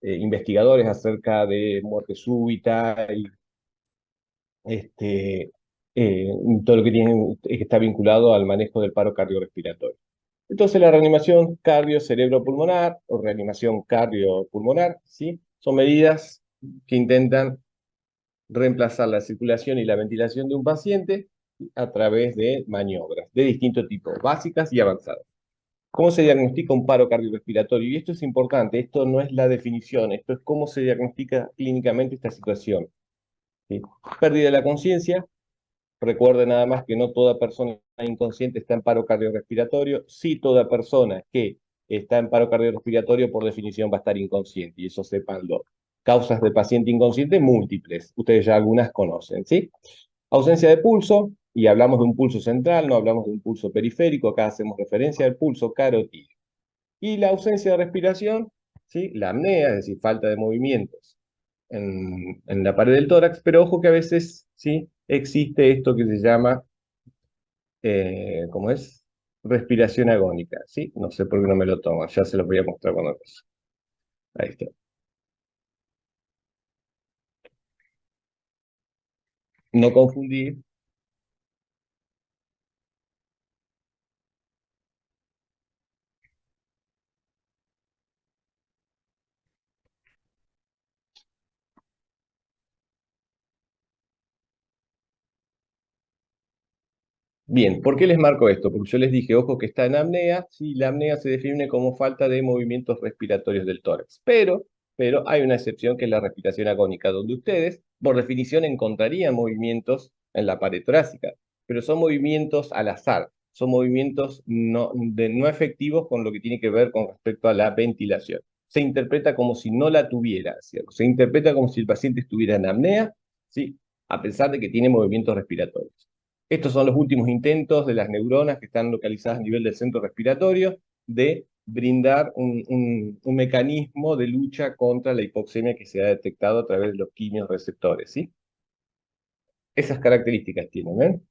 investigadores acerca de muerte súbita y este, todo lo que que está vinculado al manejo del paro cardiorrespiratorio. Entonces, la reanimación cardio-cerebro-pulmonar o reanimación cardiopulmonar, ¿sí? Son medidas que intentan reemplazar la circulación y la ventilación de un paciente a través de maniobras de distinto tipo, básicas y avanzadas. ¿Cómo se diagnostica un paro cardiorrespiratorio? Y esto es importante, esto no es la definición, esto es cómo se diagnostica clínicamente esta situación, ¿sí? Pérdida de la conciencia. Recuerde nada más que no toda persona inconsciente está en paro cardiorrespiratorio, sí toda persona que está en paro cardiorrespiratorio por definición va a estar inconsciente, y eso sépanlo. Causas de paciente inconsciente múltiples, ustedes ya algunas conocen, ¿sí? Ausencia de pulso, y hablamos de un pulso central, no hablamos de un pulso periférico, acá hacemos referencia al pulso carotídeo. Y la ausencia de respiración, ¿sí? La apnea, es decir, falta de movimientos en la pared del tórax, pero ojo que a veces, ¿sí? Existe esto que se llama, ¿cómo es? Respiración agónica, ¿sí? No sé por qué no me lo tomo, ya se lo voy a mostrar cuando cosa. Ahí está. No confundir. Bien, ¿por qué les marco esto? Porque yo les dije, ojo, que está en apnea, sí, la apnea se define como falta de movimientos respiratorios del tórax, pero hay una excepción que es la respiración agónica, donde ustedes, por definición, encontrarían movimientos en la pared torácica, pero son movimientos al azar, son movimientos no efectivos con lo que tiene que ver con respecto a la ventilación. Se interpreta como si no la tuviera, ¿cierto? Se interpreta como si el paciente estuviera en apnea, ¿sí? A pesar de que tiene movimientos respiratorios. Estos son los últimos intentos de las neuronas que están localizadas a nivel del centro respiratorio de brindar un mecanismo de lucha contra la hipoxemia que se ha detectado a través de los quimiorreceptores, ¿sí? Esas características tienen, ¿ven?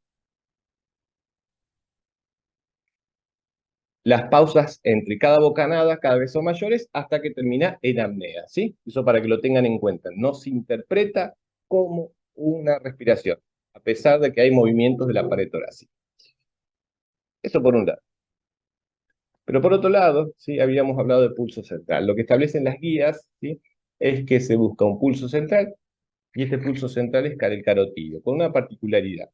Las pausas entre cada bocanada cada vez son mayores hasta que termina en apnea, ¿sí? Eso para que lo tengan en cuenta. No se interpreta como una respiración, a pesar de que hay movimientos de la pared torácica. Eso por un lado. Pero por otro lado, ¿sí? Habíamos hablado de pulso central. Lo que establecen las guías, ¿sí? Es que se busca un pulso central, y este pulso central es el carotídeo, con una particularidad.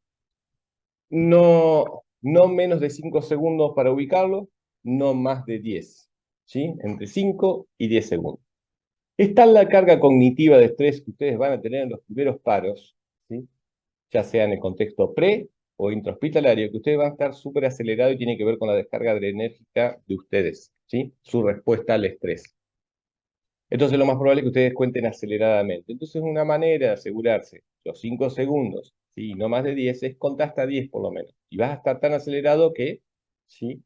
No menos de 5 segundos para ubicarlo, no más de 10, ¿sí? Entre 5 y 10 segundos. Es tal la carga cognitiva de estrés que ustedes van a tener en los primeros paros, ¿sí? Ya sea en el contexto pre o intrahospitalario, que ustedes van a estar súper acelerados y tiene que ver con la descarga adrenérgica de ustedes, ¿sí? Su respuesta al estrés. Entonces lo más probable es que ustedes cuenten aceleradamente. Entonces una manera de asegurarse los 5 segundos, ¿sí? No más de 10, es contar hasta 10 por lo menos. Y vas a estar tan acelerado que, ¿sí?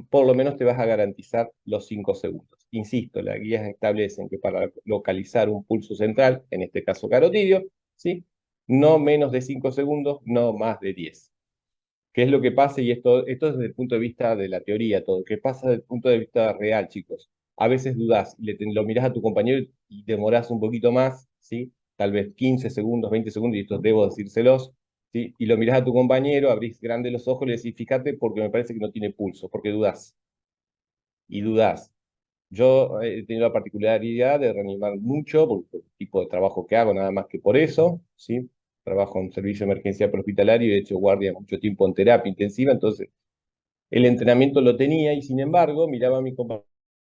Por lo menos te vas a garantizar los 5 segundos. Insisto, las guías establecen que para localizar un pulso central, en este caso carotidio, ¿sí? No menos de 5 segundos, no más de 10. ¿Qué es lo que pasa? Y esto es desde el punto de vista de la teoría, todo. ¿Qué pasa desde el punto de vista real, chicos? A veces dudás, lo mirás a tu compañero y demorás un poquito más, ¿sí? Tal vez 15 segundos, 20 segundos, y esto debo decírselos, ¿sí? Y lo mirás a tu compañero, abrís grandes los ojos y le decís, fíjate porque me parece que no tiene pulso, porque dudás. Y dudás. Yo he tenido la particularidad de reanimar mucho por el tipo de trabajo que hago, nada más que por eso, ¿sí? Trabajo en servicio de emergencia prehospitalario y he hecho guardia mucho tiempo en terapia intensiva, entonces el entrenamiento lo tenía y sin embargo miraba a mi compañero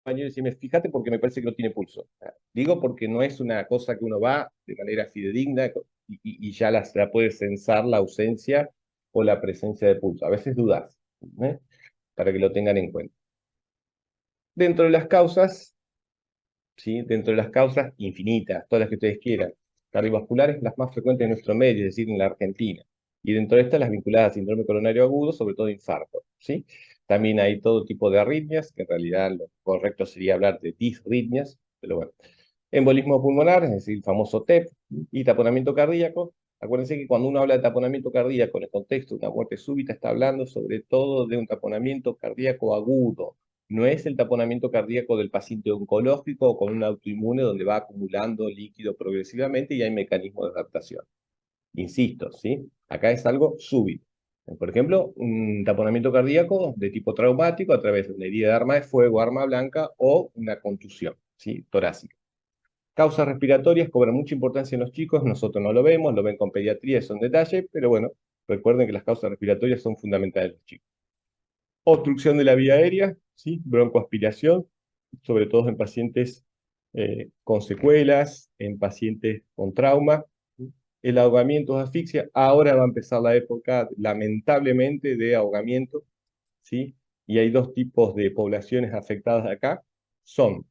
y decía, fíjate porque me parece que no tiene pulso. Digo porque no es una cosa que uno va de manera fidedigna, y ya la puede censar la ausencia o la presencia de pulso. A veces dudas, ¿eh? Para que lo tengan en cuenta. Dentro de las causas, ¿sí? Dentro de las causas infinitas, todas las que ustedes quieran, cardiovasculares, las más frecuentes en nuestro medio, es decir, en la Argentina. Y dentro de estas, las vinculadas a síndrome coronario agudo, sobre todo infarto, ¿sí? También hay todo tipo de arritmias, que en realidad lo correcto sería hablar de disritmias, pero bueno. Embolismo pulmonar, es decir, el famoso TEP, y taponamiento cardíaco. Acuérdense que cuando uno habla de taponamiento cardíaco en el contexto de una muerte súbita, está hablando sobre todo de un taponamiento cardíaco agudo. No es el taponamiento cardíaco del paciente oncológico o con un autoinmune donde va acumulando líquido progresivamente y hay mecanismos de adaptación. Insisto, ¿sí? Acá es algo súbito. Por ejemplo, un taponamiento cardíaco de tipo traumático a través de una herida de arma de fuego, arma blanca o una contusión, ¿sí? Torácica. Causas respiratorias cobran mucha importancia en los chicos, nosotros no lo vemos, lo ven con pediatría, son detalles, pero bueno, recuerden que las causas respiratorias son fundamentales en los chicos. Obstrucción de la vía aérea, ¿sí? Broncoaspiración, sobre todo en pacientes con secuelas, en pacientes con trauma. El ahogamiento o asfixia, ahora va a empezar la época, lamentablemente, de ahogamiento, ¿sí? Y hay dos tipos de poblaciones afectadas acá, son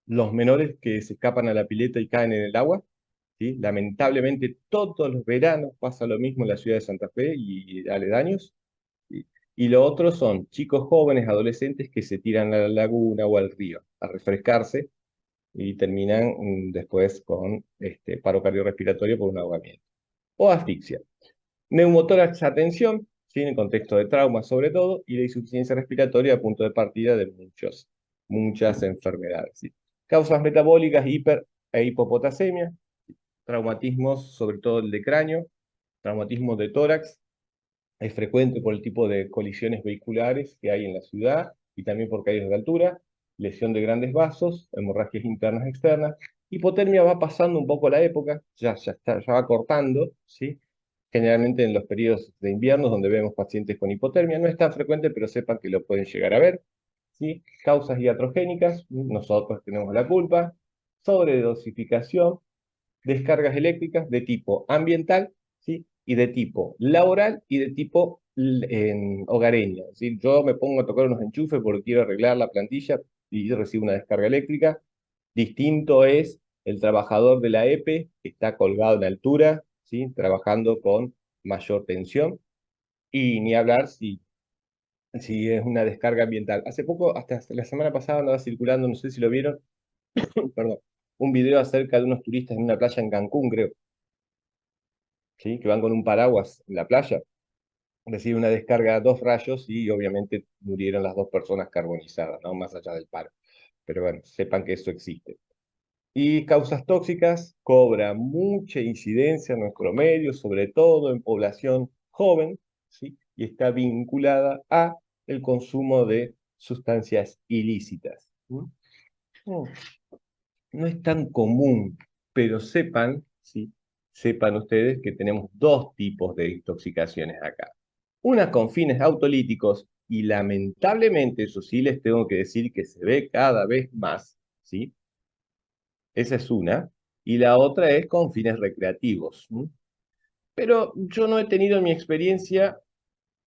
los menores que se escapan a la pileta y caen en el agua, ¿sí? Lamentablemente todos los veranos pasa lo mismo en la ciudad de Santa Fe y aledaños, ¿sí? Y lo otro son chicos jóvenes, adolescentes que se tiran a la laguna o al río a refrescarse y terminan después con paro cardiorrespiratorio por un ahogamiento. O asfixia. Neumotórax a tensión, ¿sí? En el contexto de trauma sobre todo, y la insuficiencia respiratoria a punto de partida de muchas enfermedades, ¿sí? Causas metabólicas, hiper e hipopotasemia, traumatismos, sobre todo el de cráneo, traumatismos de tórax, es frecuente por el tipo de colisiones vehiculares que hay en la ciudad y también por caídas de altura, lesión de grandes vasos, hemorragias internas externas. Hipotermia va pasando un poco la época, ya va cortando, ¿sí? Generalmente en los periodos de invierno donde vemos pacientes con hipotermia. No es tan frecuente, pero sepan que lo pueden llegar a ver, ¿sí? Causas iatrogénicas, nosotros tenemos la culpa, sobredosificación, descargas eléctricas de tipo ambiental, ¿sí? Y de tipo laboral y de tipo hogareña. Es decir, yo me pongo a tocar unos enchufes porque quiero arreglar la plantilla y recibo una descarga eléctrica. Distinto es el trabajador de la EPE que está colgado en altura, ¿sí? Trabajando con mayor tensión. Y ni hablar si es una descarga ambiental. Hace poco, hasta la semana pasada, andaba circulando, no sé si lo vieron, perdón, un video acerca de unos turistas en una playa en Cancún, creo, ¿sí? Que van con un paraguas en la playa, recibe una descarga de 2 rayos y obviamente murieron las 2 personas carbonizadas, ¿no? Más allá del paro. Pero bueno, sepan que eso existe. Y causas tóxicas cobra mucha incidencia en nuestro medio, sobre todo en población joven, ¿sí? Y está vinculada a el consumo de sustancias ilícitas. ¿Mm? No es tan común, pero sepan, ¿sí? Sepan ustedes que tenemos dos tipos de intoxicaciones acá. Una con fines autolíticos, y lamentablemente, eso sí les tengo que decir que se ve cada vez más, ¿sí? Esa es una. Y la otra es con fines recreativos. Pero yo no he tenido en mi experiencia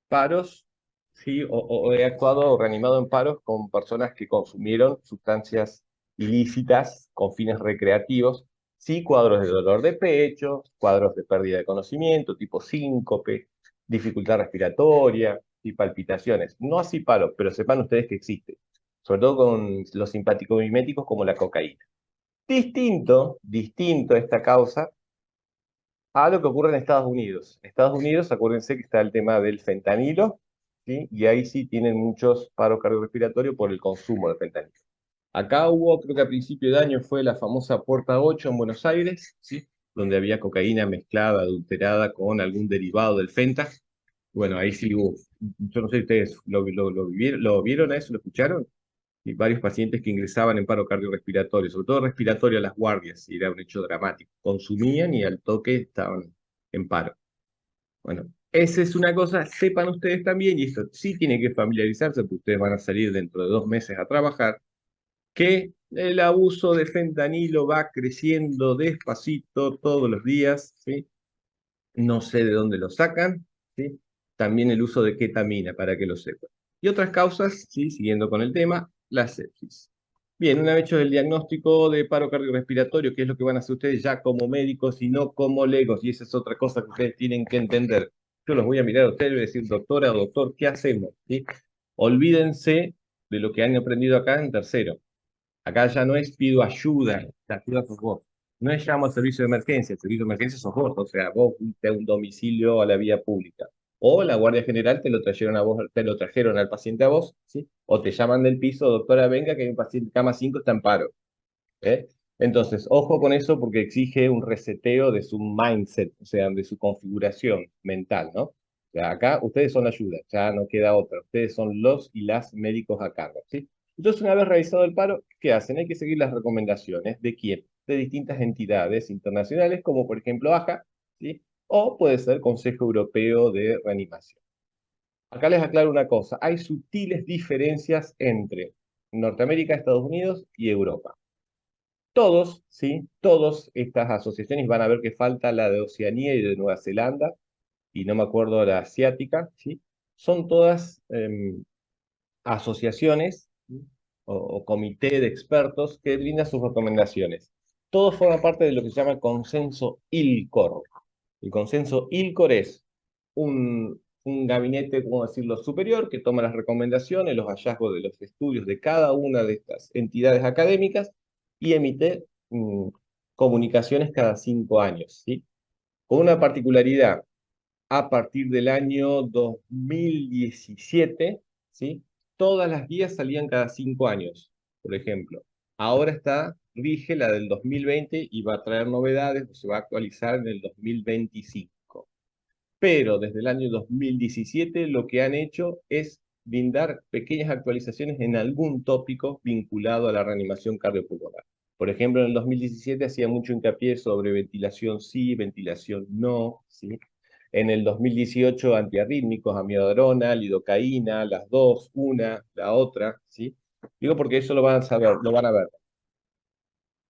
paros, ¿sí? O he actuado o reanimado en paros con personas que consumieron sustancias ilícitas con fines recreativos. Sí, cuadros de dolor de pecho, cuadros de pérdida de conocimiento, tipo síncope, dificultad respiratoria y palpitaciones. No así paros, pero sepan ustedes que existe. Sobre todo con los simpático-miméticos como la cocaína. Distinto esta causa a lo que ocurre en Estados Unidos. En Estados Unidos, acuérdense que está el tema del fentanilo, ¿sí? Y ahí sí tienen muchos paros cardiorrespiratorios por el consumo de fentanilo. Acá hubo, creo que a principio de año fue la famosa Puerta 8 en Buenos Aires, ¿sí? Donde había cocaína mezclada, adulterada con algún derivado del fenta. Bueno, ahí sí hubo, yo no sé si ustedes lo vieron a eso, lo escucharon, y varios pacientes que ingresaban en paro cardiorrespiratorio, sobre todo respiratorio a las guardias, y era un hecho dramático. Consumían y al toque estaban en paro. Bueno, esa es una cosa, sepan ustedes también, y esto sí tiene que familiarizarse, porque ustedes van a salir dentro de 2 meses a trabajar, que El abuso de fentanilo va creciendo despacito todos los días, ¿sí? No sé de dónde lo sacan, ¿sí? También el uso de ketamina, para que lo sepan. Y otras causas, ¿sí? Siguiendo con el tema, la sepsis. Bien, una vez hecho el diagnóstico de paro cardiorrespiratorio, que es lo que van a hacer ustedes ya como médicos y no como legos, y esa es otra cosa que ustedes tienen que entender. Yo los voy a mirar a ustedes y voy a decir, doctora o doctor, ¿qué hacemos? ¿Sí? Olvídense de lo que han aprendido acá en tercero. Acá ya no es pido ayuda, la ayuda sos vos. No es llamo al servicio de emergencia, el servicio de emergencia sos vos, o sea, vos fuiste a un domicilio a la vía pública. O la Guardia General te lo trajeron a vos, te lo trajeron al paciente a vos, ¿sí? O te llaman del piso, doctora, venga, que hay un paciente, cama 5 está en paro. ¿Eh? Entonces, ojo con eso porque exige un reseteo de su mindset, o sea, de su configuración mental, ¿no? O sea, acá ustedes son la ayuda, ya no queda otra. Ustedes son los y las médicos a cargo, ¿sí? Entonces, una vez realizado el paro, ¿qué hacen? Hay que seguir las recomendaciones de quién, de distintas entidades internacionales, como por ejemplo AJA, ¿sí? O puede ser Consejo Europeo de Reanimación. Acá les aclaro una cosa, hay sutiles diferencias entre Norteamérica, Estados Unidos y Europa. Todos, ¿sí? Todas estas asociaciones van a ver que falta la de Oceanía y de Nueva Zelanda, y no me acuerdo la asiática, ¿sí? Son todas asociaciones, ¿sí? O comité de expertos que brindan sus recomendaciones. Todos forman parte de lo que se llama el consenso ILCOR. El consenso ILCOR es un gabinete, ¿cómo decirlo?, superior que toma las recomendaciones, los hallazgos de los estudios de cada una de estas entidades académicas y emite comunicaciones cada 5 años, ¿sí? Con una particularidad, a partir del año 2017, ¿sí? Todas las guías salían cada 5 años, por ejemplo. Ahora rige la del 2020 y va a traer novedades, o se va a actualizar en el 2025. Pero desde el año 2017 lo que han hecho es brindar pequeñas actualizaciones en algún tópico vinculado a la reanimación cardiopulmonar. Por ejemplo, en el 2017 hacía mucho hincapié sobre ventilación sí, ventilación no, ¿sí? En el 2018 antiarrítmicos, amiodarona, lidocaína, las dos, una, la otra, ¿sí? Digo porque eso lo van a saber, lo van a ver.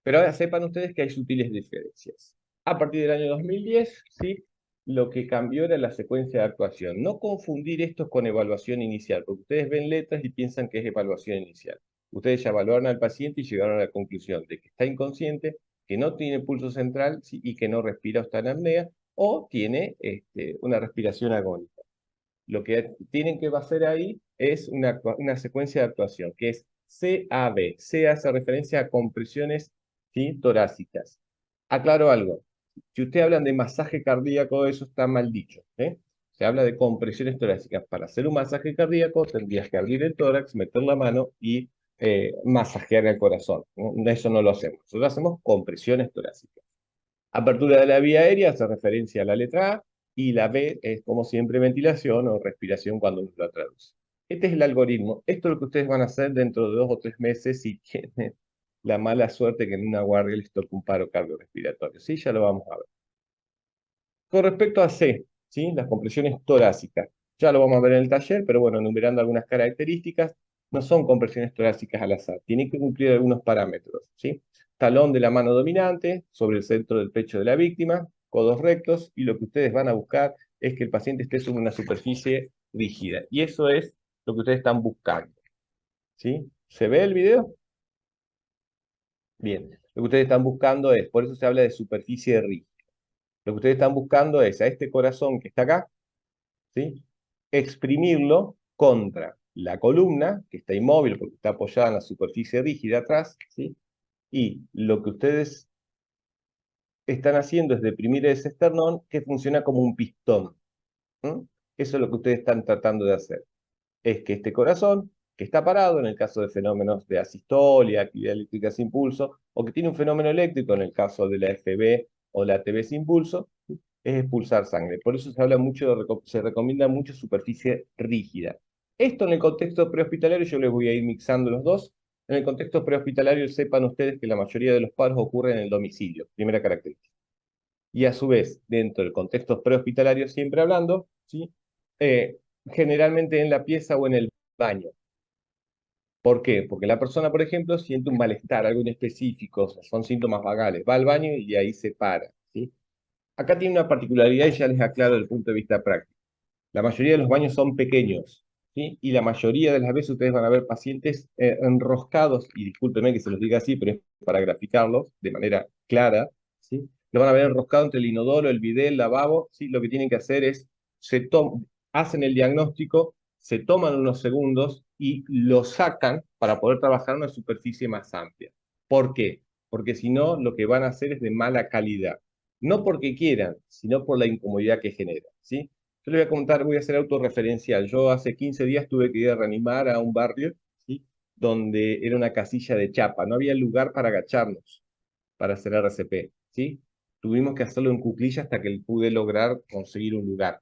Pero ahora sepan ustedes que hay sutiles diferencias. A partir del año 2010, ¿sí? Lo que cambió era la secuencia de actuación. No confundir esto con evaluación inicial, porque ustedes ven letras y piensan que es evaluación inicial. Ustedes ya evaluaron al paciente y llegaron a la conclusión de que está inconsciente, que no tiene pulso central, ¿sí? Y que no respira o está en apnea, o tiene una respiración agónica. Lo que tienen que hacer ahí es una secuencia de actuación, que es CAB. C hace referencia a compresiones, ¿sí?, torácicas. Aclaro algo. Si ustedes hablan de masaje cardíaco, eso está mal dicho, ¿eh? Se habla de compresiones torácicas. Para hacer un masaje cardíaco tendrías que abrir el tórax, meter la mano y masajear el corazón, ¿no? Eso no lo hacemos. Nosotros hacemos compresiones torácicas. Apertura de la vía aérea hace referencia a la letra A, y la B es, como siempre, ventilación o respiración cuando uno la traduce. Este es el algoritmo. Esto es lo que ustedes van a hacer dentro de 2 o 3 meses si tienen la mala suerte que en una guardia les toque un paro cardiorrespiratorio. ¿Sí? Ya lo vamos a ver. Con respecto a C, ¿sí?, las compresiones torácicas. Ya lo vamos a ver en el taller, pero bueno, enumerando algunas características, no son compresiones torácicas al azar. Tienen que cumplir algunos parámetros, ¿sí? Talón de la mano dominante sobre el centro del pecho de la víctima, codos rectos, y lo que ustedes van a buscar es que el paciente esté sobre una superficie rígida. Y eso es lo que ustedes están buscando, ¿sí? ¿Se ve el video? Bien. Lo que ustedes están buscando es, por eso se habla de superficie rígida. Lo que ustedes están buscando es a este corazón que está acá, ¿sí?, exprimirlo contra la columna, que está inmóvil porque está apoyada en la superficie rígida atrás, ¿sí? Y lo que ustedes están haciendo es deprimir ese esternón que funciona como un pistón. Eso es lo que ustedes están tratando de hacer. Es que este corazón, que está parado en el caso de fenómenos de asistolia, actividad eléctrica sin pulso, o que tiene un fenómeno eléctrico en el caso de la FB o la ATB sin pulso, es expulsar sangre. Por eso se habla mucho, se recomienda mucho superficie rígida. Esto en el contexto prehospitalario, yo les voy a ir mixando los dos. En el contexto prehospitalario, sepan ustedes que la mayoría de los paros ocurren en el domicilio, primera característica. Y a su vez, dentro del contexto prehospitalario, siempre hablando, ¿sí?, generalmente en la pieza o en el baño. ¿Por qué? Porque la persona, por ejemplo, siente un malestar, algo inespecífico, o sea, son síntomas vagales, va al baño y ahí se para, ¿sí? Acá tiene una particularidad y ya les aclaro desde el punto de vista práctico. La mayoría de los baños son pequeños, ¿sí? Y la mayoría de las veces ustedes van a ver pacientes enroscados, y discúlpenme que se los diga así, pero es para graficarlos de manera clara, ¿sí? Lo van a ver enroscado entre el inodoro, el bidé, el lavabo, ¿sí? Lo que tienen que hacer es, hacen el diagnóstico, se toman unos segundos y lo sacan para poder trabajar en una superficie más amplia. ¿Por qué? Porque si no, lo que van a hacer es de mala calidad. No porque quieran, sino por la incomodidad que genera, ¿sí? Yo le voy a contar, voy a hacer autorreferencial. Yo hace 15 días tuve que ir a reanimar a un barrio, ¿sí? Donde era una casilla de chapa. No había lugar para agacharnos, para hacer RCP, ¿sí? Tuvimos que hacerlo en cuclilla hasta que pude lograr conseguir un lugar.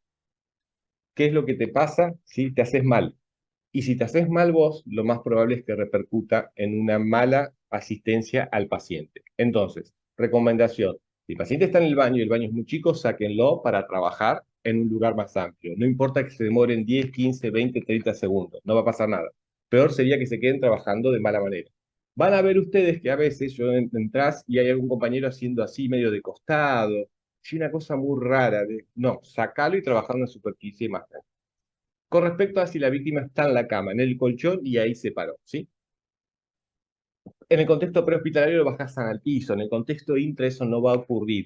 ¿Qué es lo que te pasa si te haces mal? Y si te haces mal vos, lo más probable es que repercuta en una mala asistencia al paciente. Entonces, recomendación, si el paciente está en el baño y el baño es muy chico, sáquenlo para trabajar en un lugar más amplio. No importa que se demoren 10, 15, 20, 30 segundos, no va a pasar nada. Peor sería que se queden trabajando de mala manera. Van a ver ustedes que a veces entras y hay algún compañero haciendo así medio de costado, y una cosa muy rara no, sacalo y trabajar en una superficie más grande. Con respecto a si la víctima está en la cama, en el colchón y ahí se paró, ¿sí? En el contexto prehospitalario lo bajas al piso, en el contexto intra eso no va a ocurrir,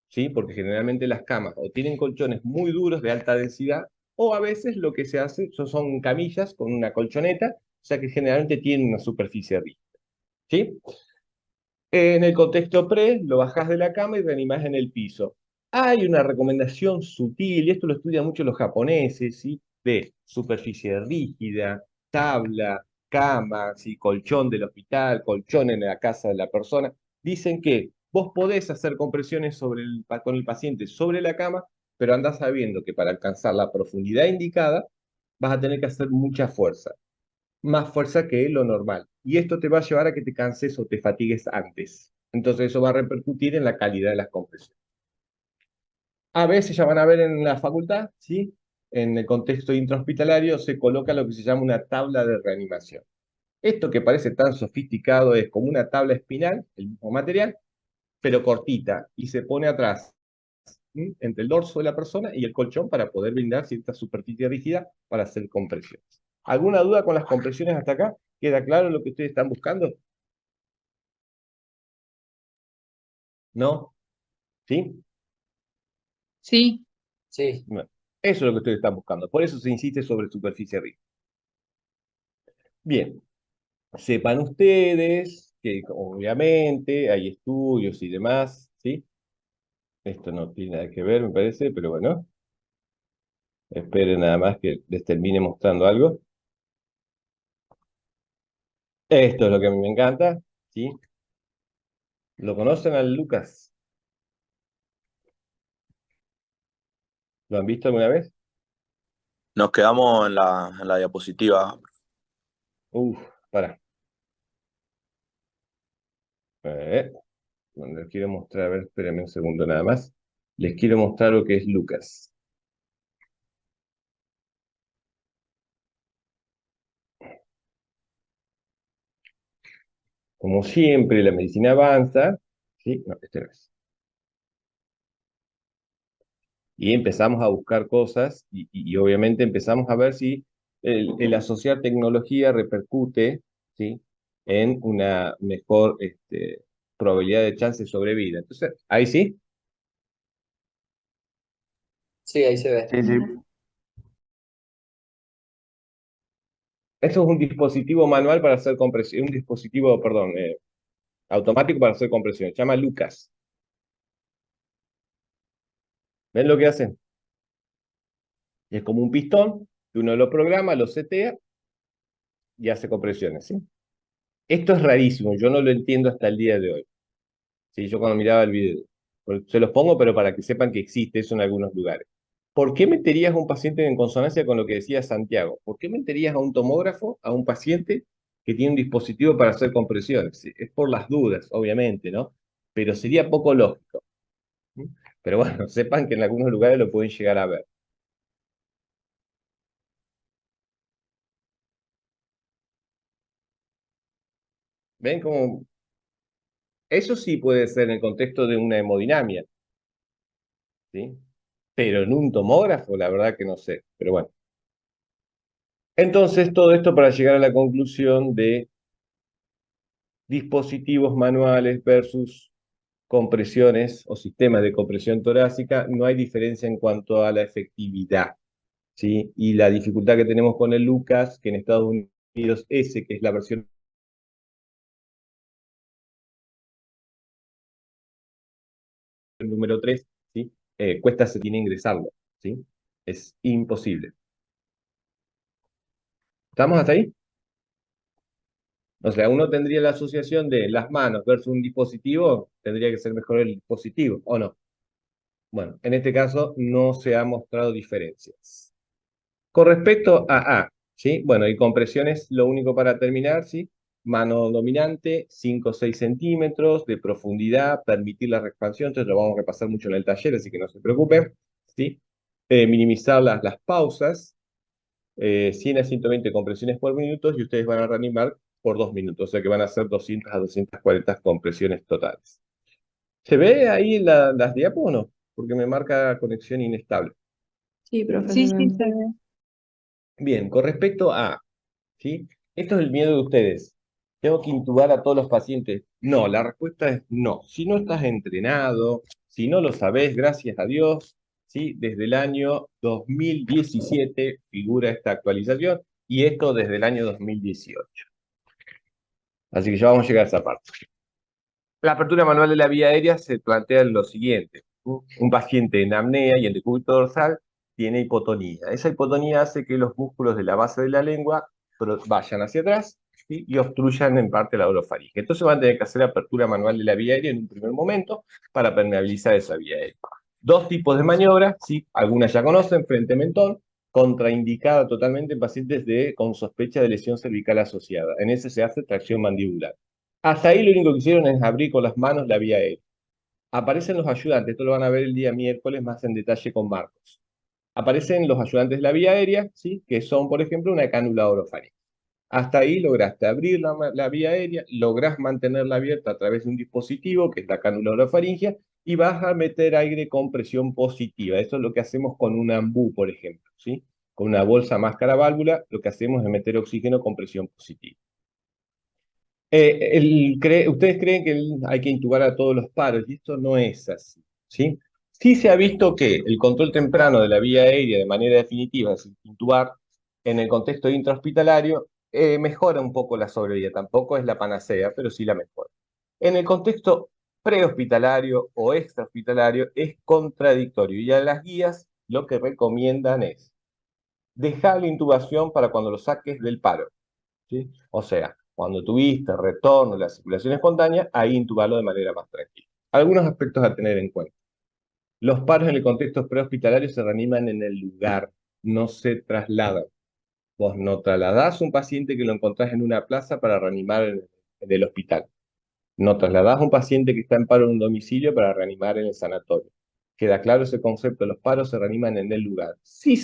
¿sí? Porque generalmente las camas o tienen colchones muy duros de alta densidad o a veces lo que se hace son camillas con una colchoneta, o sea que generalmente tienen una superficie rígida, ¿sí? En el contexto pre, lo bajás de la cama y reanimás en el piso. Hay una recomendación sutil, y esto lo estudian mucho los japoneses, ¿sí? De superficie rígida, tabla, cama, ¿sí? Colchón del hospital, colchón en la casa de la persona. Dicen que vos podés hacer compresiones con el paciente sobre la cama, pero andás sabiendo que para alcanzar la profundidad indicada vas a tener que hacer mucha fuerza, más fuerza que lo normal. Y esto te va a llevar a que te canses o te fatigues antes. Entonces eso va a repercutir en la calidad de las compresiones. A veces ya van a ver en la facultad, ¿sí? En el contexto intrahospitalario se coloca lo que se llama una tabla de reanimación. Esto que parece tan sofisticado es como una tabla espinal, el mismo material, pero cortita, y se pone atrás, ¿sí? Entre el dorso de la persona y el colchón para poder brindar cierta superficie rígida para hacer compresiones. ¿Alguna duda con las compresiones hasta acá? ¿Queda claro lo que ustedes están buscando? ¿No? ¿Sí? Sí, Sí. Bueno, eso es lo que ustedes están buscando. Por eso se insiste sobre superficie rígida. Bien, sepan ustedes que obviamente hay estudios y demás, ¿sí? Esto no tiene nada que ver, me parece, pero bueno, esperen nada más que les termine mostrando algo. Esto es lo que a mí me encanta, ¿sí? ¿Lo conocen al Lucas? ¿Lo han visto alguna vez? Nos quedamos en la diapositiva. Uf, para. Bueno, les quiero mostrar, a ver, espérenme un segundo nada más. Les quiero mostrar lo que es Lucas. Como siempre, la medicina avanza, ¿sí? No, este no es. Y empezamos a buscar cosas y obviamente empezamos a ver si el asociar tecnología repercute, ¿sí? En una mejor probabilidad de chance de sobrevida. Entonces, ahí sí, Sí, ahí se ve. Sí, sí. esto es un dispositivo manual para hacer compresión, un dispositivo, perdón, automático para hacer compresión. Se llama Lucas. ¿Ven lo que hacen? Es como un pistón, que uno lo programa, lo setea y hace compresiones, ¿sí? Esto es rarísimo, yo no lo entiendo hasta el día de hoy. Sí, yo cuando miraba el video. Se los pongo, pero para que sepan que existe eso en algunos lugares. ¿Por qué meterías a un paciente en consonancia con lo que decía Santiago? ¿Por qué meterías a un tomógrafo a un paciente que tiene un dispositivo para hacer compresiones? Sí, es por las dudas, obviamente, ¿no? Pero sería poco lógico. ¿Mm? Pero bueno, sepan que en algunos lugares lo pueden llegar a ver. ¿Ven cómo? Eso sí puede ser en el contexto de una hemodinamia, ¿sí? Pero en un tomógrafo, la verdad que no sé. Pero bueno. Entonces, todo esto para llegar a la conclusión de dispositivos manuales versus compresiones o sistemas de compresión torácica, no hay diferencia en cuanto a la efectividad, ¿sí? Y la dificultad que tenemos con el Lucas, que en Estados Unidos ese, que es la versión número 3, ¿sí? Cuesta se tiene ingresarlo, ¿sí? Es imposible. ¿Estamos hasta ahí? O sea, uno tendría la asociación de las manos versus un dispositivo, tendría que ser mejor el dispositivo, ¿o no? Bueno, en este caso no se ha mostrado diferencias. Con respecto a ¿sí? Bueno, y compresiones, lo único para terminar, ¿sí? Mano dominante, 5 o 6 centímetros de profundidad, permitir la expansión, entonces lo vamos a repasar mucho en el taller, así que no se preocupen, ¿sí? Minimizar las pausas, 100 a 120 compresiones por minuto y ustedes van a reanimar por 2 minutos, o sea que van a hacer 200 a 240 compresiones totales. ¿Se ve ahí las diapos o no? Porque me marca conexión inestable. Sí, profe, Sí, se sí, ve. se ve. Bien, con respecto a, ¿sí? Esto es el miedo de ustedes. ¿Tengo que intubar a todos los pacientes? No, la respuesta es no. Si no estás entrenado, si no lo sabés, gracias a Dios, ¿sí? Desde el año 2017 figura esta actualización y esto desde el año 2018. Así que ya vamos a llegar a esa parte. La apertura manual de la vía aérea se plantea en lo siguiente. Un paciente en apnea y en decúbito dorsal tiene hipotonía. Esa hipotonía hace que los músculos de la base de la lengua vayan hacia atrás, ¿sí? Y obstruyan en parte la orofaringe. Entonces van a tener que hacer apertura manual de la vía aérea en un primer momento para permeabilizar esa vía aérea. Dos tipos de maniobras, ¿sí? Algunas ya conocen, frente mentón, contraindicada totalmente en pacientes con sospecha de lesión cervical asociada. En ese se hace tracción mandibular. Hasta ahí lo único que hicieron es abrir con las manos la vía aérea. Aparecen los ayudantes, esto lo van a ver el día miércoles más en detalle con Marcos. Aparecen los ayudantes de la vía aérea, ¿sí? Que son, por ejemplo, una cánula orofaringe. Hasta ahí lograste abrir la vía aérea, lográs mantenerla abierta a través de un dispositivo, que es la cánula orofaringea, y vas a meter aire con presión positiva. Eso es lo que hacemos con un ambú, por ejemplo, ¿sí? Con una bolsa máscara válvula, lo que hacemos es meter oxígeno con presión positiva. Ustedes creen que hay que intubar a todos los paros, y esto no es así, ¿sí? Sí se ha visto que el control temprano de la vía aérea de manera definitiva, es intubar, en el contexto intrahospitalario, mejora un poco la sobrevida. Tampoco es la panacea, pero sí la mejora. En el contexto prehospitalario o extrahospitalario es contradictorio, y a las guías lo que recomiendan es dejar la intubación para cuando lo saques del paro, ¿sí? O sea, cuando tuviste retorno de la circulación espontánea, ahí intubarlo de manera más tranquila. Algunos aspectos a tener en cuenta. Los paros en el contexto prehospitalario se reaniman en el lugar, no se trasladan. Vos no trasladás un paciente que lo encontrás en una plaza para reanimar en el hospital. No trasladás un paciente que está en paro en un domicilio para reanimar en el sanatorio. ¿Queda claro ese concepto? Los paros se reaniman en el lugar. Si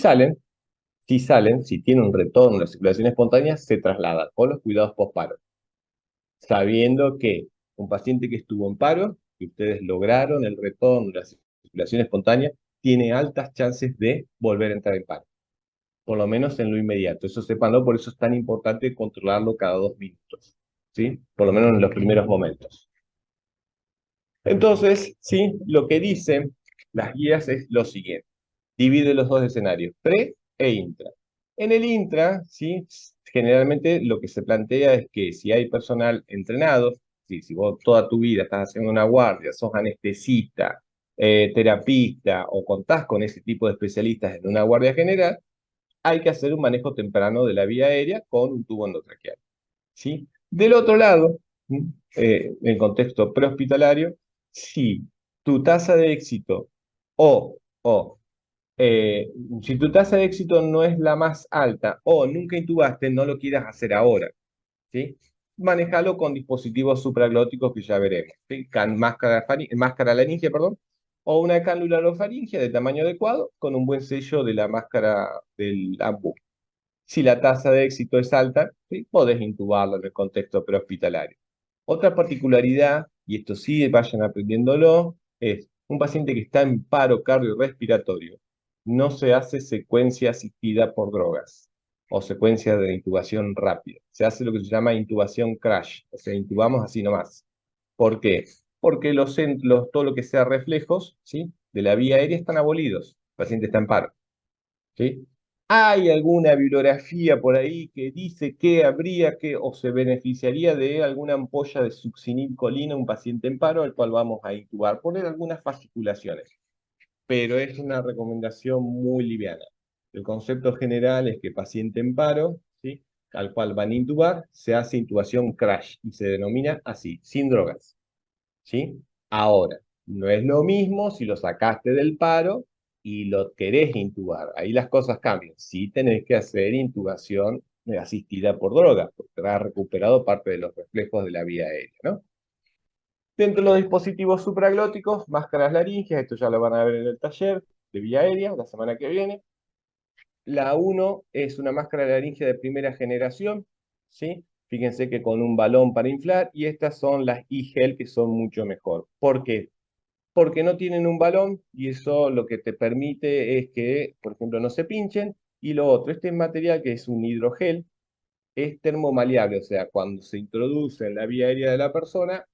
tienen un retorno de la circulación espontánea, se trasladan con los cuidados post-paro, sabiendo que un paciente que estuvo en paro, que ustedes lograron el retorno de la circulación espontánea, tiene altas chances de volver a entrar en paro, por lo menos en lo inmediato. Eso sépanlo, por eso es tan importante controlarlo cada 2 minutos, ¿sí? Por lo menos en los primeros momentos. Entonces, ¿sí? Lo que dicen las guías es lo siguiente. Divide los dos escenarios, pre e intra. En el intra, ¿sí? Generalmente lo que se plantea es que si hay personal entrenado, ¿sí? Si vos toda tu vida estás haciendo una guardia, sos anestesista, terapista o contás con ese tipo de especialistas en una guardia general, hay que hacer un manejo temprano de la vía aérea con un tubo endotraqueal, ¿sí? Del otro lado, en contexto prehospitalario, si tu tasa de éxito o eh, si tu tasa de éxito no es la más alta o nunca intubaste, no lo quieras hacer ahora, ¿sí? Manejalo con dispositivos supraglóticos que ya veremos, ¿sí? Máscara laringe, perdón, o una cánula orofaringea de tamaño adecuado con un buen sello de la máscara del AMBU. Si la tasa de éxito es alta, ¿sí? Podés intubarlo en el contexto prehospitalario. Otra particularidad, y esto sí vayan aprendiéndolo, es un paciente que está en paro cardiorrespiratorio. No se hace secuencia asistida por drogas o secuencia de intubación rápida. Se hace lo que se llama intubación crash, o sea, intubamos así nomás. ¿Por qué? Porque todo lo que sea reflejos, ¿sí?, de la vía aérea están abolidos. El paciente está en paro. ¿Sí? ¿Hay alguna bibliografía por ahí que dice que habría que o se beneficiaría de alguna ampolla de succinilcolina un paciente en paro al cual vamos a intubar? Poner algunas fasciculaciones, pero es una recomendación muy liviana. El concepto general es que paciente en paro, ¿sí?, al cual van a intubar, se hace intubación crash y se denomina así, sin drogas. ¿Sí? Ahora, no es lo mismo si lo sacaste del paro y lo querés intubar. Ahí las cosas cambian. Sí tenés que hacer intubación asistida por drogas, porque has recuperado parte de los reflejos de la vía aérea, ¿no? Dentro de los dispositivos supraglóticos, máscaras laringeas, esto ya lo van a ver en el taller de vía aérea la semana que viene. La 1 es una máscara laringea de primera generación, ¿sí? Fíjense que con un balón para inflar, y estas son las e-gel que son mucho mejor. ¿Por qué? Porque no tienen un balón y eso lo que te permite es que, por ejemplo, no se pinchen. Y lo otro, este material que es un hidrogel, es termomaleable, o sea, cuando se introduce en la vía aérea de la persona,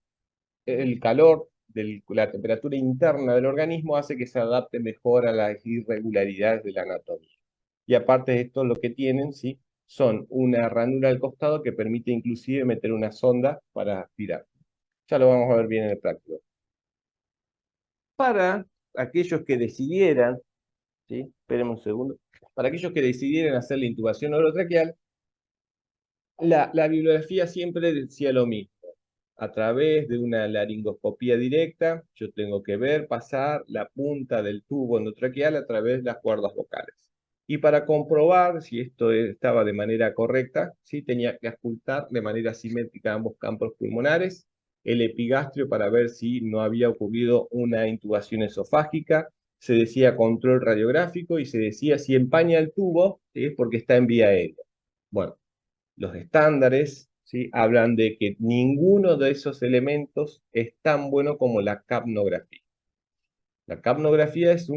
el calor de la temperatura interna del organismo hace que se adapte mejor a las irregularidades de la anatomía. Y aparte de esto, lo que tienen, ¿sí?, son una ranura al costado que permite inclusive meter una sonda para aspirar. Ya lo vamos a ver bien en el práctico. Para aquellos que decidieran, ¿sí?, espérenme un segundo, para aquellos que decidieran hacer la intubación orotraqueal, la bibliografía siempre decía lo mismo. A través de una laringoscopía directa, yo tengo que ver pasar la punta del tubo endotraqueal a través de las cuerdas vocales. Y para comprobar si esto estaba de manera correcta, ¿sí?, tenía que auscultar de manera simétrica ambos campos pulmonares, el epigastrio para ver si no había ocurrido una intubación esofágica, se decía control radiográfico y se decía si empaña el tubo, ¿sí?, es porque está en vía aérea. Bueno, los estándares, ¿sí?, hablan de que ninguno de esos elementos es tan bueno como la capnografía. La capnografía es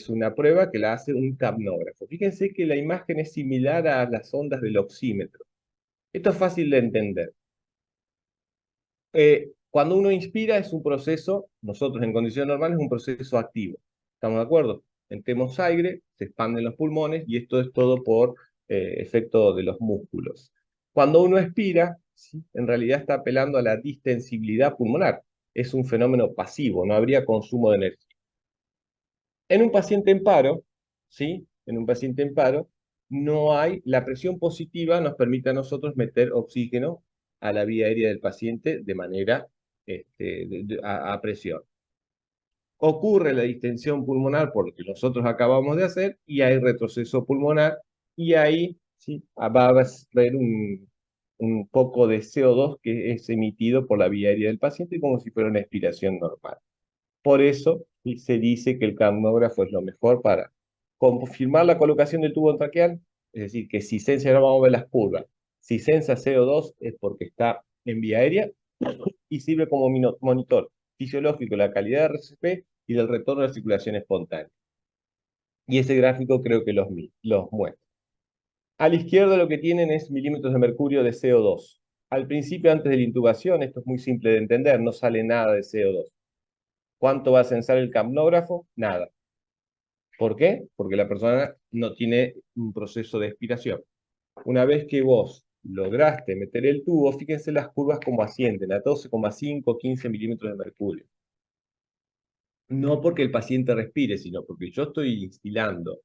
una prueba que la hace un capnógrafo. Fíjense que la imagen es similar a las ondas del oxímetro. Esto es fácil de entender. Cuando uno inspira es un proceso, nosotros en condiciones normales es un proceso activo. ¿Estamos de acuerdo? Metemos aire, se expanden los pulmones y esto es todo por efecto de los músculos. Cuando uno expira, ¿sí?, en realidad está apelando a la distensibilidad pulmonar. Es un fenómeno pasivo, no habría consumo de energía. En un paciente en paro, ¿sí?, en un paciente en paro, no hay, la presión positiva nos permite a nosotros meter oxígeno a la vía aérea del paciente de manera a presión. Ocurre la distensión pulmonar por lo que nosotros acabamos de hacer y hay retroceso pulmonar y ahí, ¿sí?, va a haber un poco de CO2 que es emitido por la vía aérea del paciente como si fuera una expiración normal. Por eso, ¿sí?, se dice que el capnógrafo es lo mejor para confirmar la colocación del tubo traqueal, es decir, que si sensa, ahora vamos a ver las curvas, si sensa CO2 es porque está en vía aérea y sirve como monitor fisiológico de la calidad de RCP y del retorno de la circulación espontánea. Y ese gráfico creo que los muestra. A la izquierda lo que tienen es milímetros de mercurio de CO2. Al principio, antes de la intubación, esto es muy simple de entender, no sale nada de CO2. ¿Cuánto va a censar el capnógrafo? Nada. ¿Por qué? Porque la persona no tiene un proceso de expiración. Una vez que vos lograste meter el tubo, fíjense las curvas como ascienden, a 12,5, 15 milímetros de mercurio. No porque el paciente respire, sino porque yo estoy instilando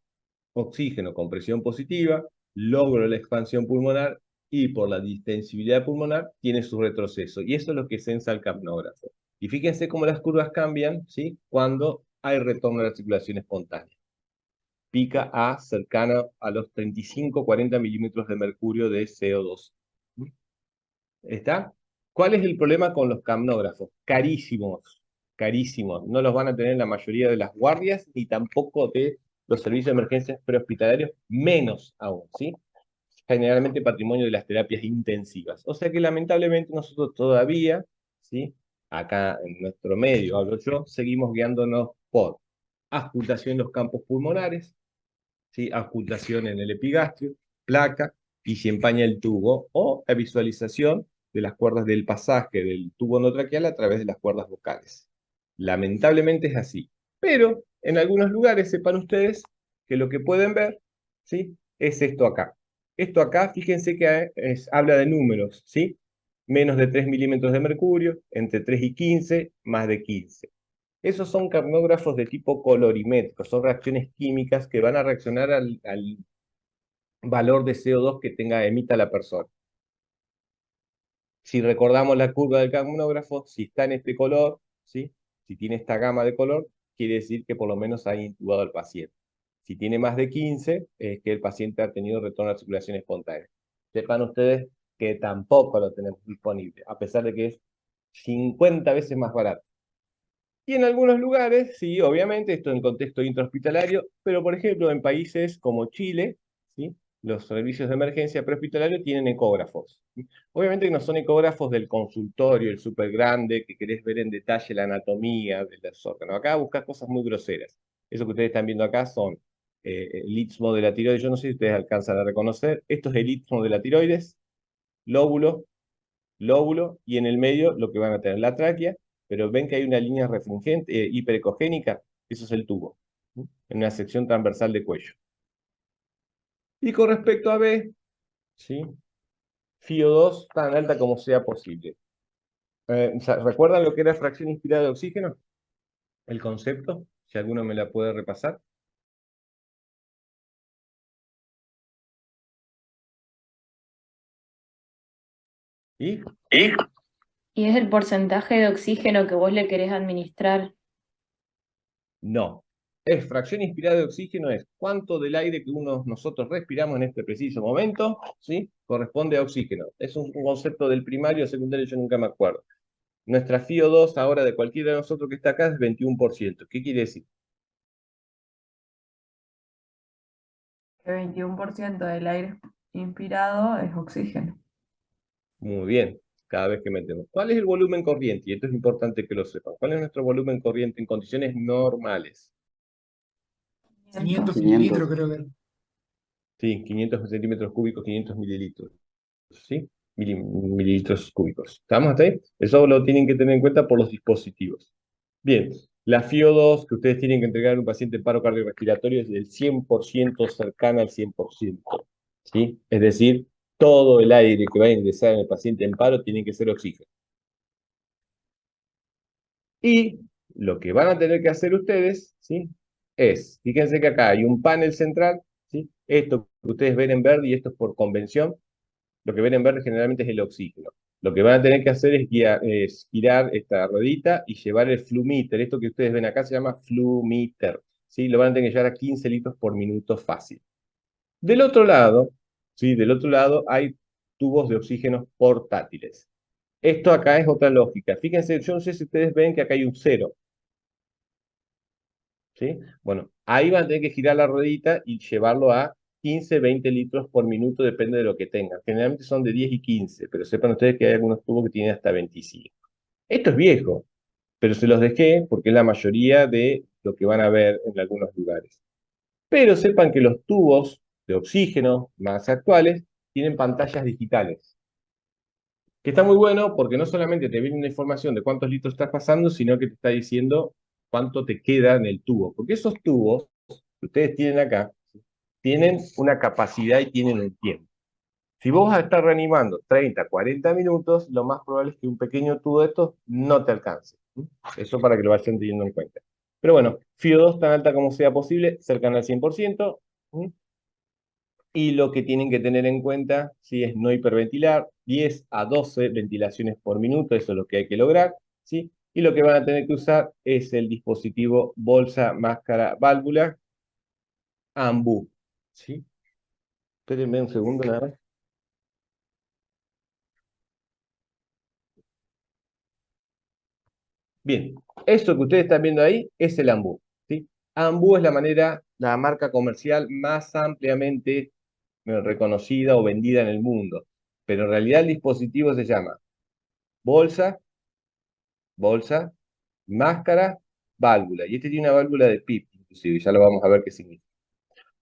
oxígeno con presión positiva, logro la expansión pulmonar y por la distensibilidad pulmonar tiene su retroceso. Y eso es lo que sensa el capnógrafo. Y fíjense cómo las curvas cambian, ¿sí?, cuando hay retorno a la circulación espontánea. Pica a cercana a los 35-40 milímetros de mercurio de CO2. ¿Está? ¿Cuál es el problema con los capnógrafos? Carísimos, carísimos. No los van a tener la mayoría de las guardias ni tampoco de los servicios de emergencias prehospitalarios, menos aún, ¿sí? generalmente patrimonio de las terapias intensivas. O sea que lamentablemente nosotros todavía, ¿sí? Acá en nuestro medio, hablo yo, seguimos guiándonos por auscultación en los campos pulmonares, ¿sí? Auscultación en el epigastrio, placa, y si empaña el tubo, o la visualización de las cuerdas del pasaje del tubo endotraqueal a través de las cuerdas vocales. Lamentablemente es así. Pero en algunos lugares, sepan ustedes que lo que pueden ver, ¿sí? Es esto acá. Esto acá, fíjense que habla de números, ¿sí? Menos de 3 milímetros de mercurio, entre 3 y 15, más de 15. Esos son capnógrafos de tipo colorimétrico, son reacciones químicas que van a reaccionar al valor de CO2 que emita la persona. Si recordamos la curva del capnógrafo, si está en este color, ¿sí? Si tiene esta gama de color, quiere decir que por lo menos ha intubado al paciente. Si tiene más de 15, es que el paciente ha tenido retorno a la circulación espontánea. Sepan ustedes que tampoco lo tenemos disponible, a pesar de que es 50 veces más barato. Y en algunos lugares, sí, obviamente, esto en contexto intrahospitalario, pero por ejemplo en países como Chile, ¿sí? Los servicios de emergencia prehospitalario tienen ecógrafos, ¿sí? Obviamente que no son ecógrafos del consultorio, el súper grande, que querés ver en detalle la anatomía de los órganos. Acá buscas cosas muy groseras. Eso que ustedes están viendo acá son el istmo de la tiroides. Yo no sé si ustedes alcanzan a reconocer. Esto es el istmo de la tiroides, lóbulo, lóbulo, y en el medio lo que van a tener la tráquea, pero ven que hay una línea refringente, hiperecogénica, eso es el tubo, ¿sí? En una sección transversal de cuello. Y con respecto a B, ¿sí? FiO2 tan alta como sea posible. ¿Recuerdan lo que era fracción inspirada de oxígeno? El concepto, si alguno me la puede repasar. ¿Y? Y es el porcentaje de oxígeno que vos le querés administrar. No. Es fracción inspirada de oxígeno, es cuánto del aire que nosotros respiramos en este preciso momento, ¿sí? Corresponde a oxígeno. Es un concepto del primario o secundario, yo nunca me acuerdo. Nuestra FiO2 ahora de cualquiera de nosotros que está acá es 21%. ¿Qué quiere decir? Que 21% del aire inspirado es oxígeno. Muy bien, cada vez que metemos. ¿Cuál es el volumen corriente? Y esto es importante que lo sepan. ¿Cuál es nuestro volumen corriente en condiciones normales? 500 500. mililitros creo que. Sí, 500 centímetros cúbicos, 500 mililitros. ¿Sí? Mililitros cúbicos. ¿Estamos hasta ahí? Eso lo tienen que tener en cuenta por los dispositivos. Bien, la FiO2 que ustedes tienen que entregar a un paciente en paro cardiorrespiratorio es del 100% cercana al 100%. ¿Sí? Es decir, todo el aire que va a ingresar en el paciente en paro tiene que ser oxígeno. Y lo que van a tener que hacer ustedes, ¿sí? Es, fíjense que acá hay un panel central, ¿sí? Esto que ustedes ven en verde y esto es por convención, lo que ven en verde generalmente es el oxígeno. Lo que van a tener que hacer es girar esta ruedita y llevar el flumíter. Esto que ustedes ven acá se llama flumíter, ¿sí? Lo van a tener que llevar a 15 litros por minuto fácil. Del otro lado, ¿sí? Del otro lado hay tubos de oxígeno portátiles. Esto acá es otra lógica. Fíjense, yo no sé si ustedes ven que acá hay un 0. ¿Sí? Bueno, ahí van a tener que girar la ruedita y llevarlo a 15, 20 litros por minuto, depende de lo que tengan. Generalmente son de 10 y 15, pero sepan ustedes que hay algunos tubos que tienen hasta 25. Esto es viejo, pero se los dejé porque es la mayoría de lo que van a ver en algunos lugares. Pero sepan que los tubos de oxígeno más actuales tienen pantallas digitales, que está muy bueno porque no solamente te viene una información de cuántos litros estás pasando, sino que te está diciendo cuánto te queda en el tubo. Porque esos tubos que ustedes tienen acá, tienen una capacidad y tienen un tiempo. Si vos vas a estar reanimando 30, 40 minutos, lo más probable es que un pequeño tubo de estos no te alcance. Eso para que lo vayan teniendo en cuenta. Pero bueno, FiO2 tan alta como sea posible, cercana al 100%. Y lo que tienen que tener en cuenta, ¿sí? Es no hiperventilar, 10 a 12 ventilaciones por minuto, eso es lo que hay que lograr, ¿sí? Y lo que van a tener que usar es el dispositivo bolsa, máscara, válvula, AMBU, ¿sí? Espérenme un segundo nada más. Bien, esto que ustedes están viendo ahí es el AMBU, ¿sí? AMBU es la marca comercial más ampliamente reconocida o vendida en el mundo. Pero en realidad el dispositivo se llama bolsa, bolsa, máscara, válvula. Y este tiene una válvula de PIP, inclusive, ya lo vamos a ver qué significa.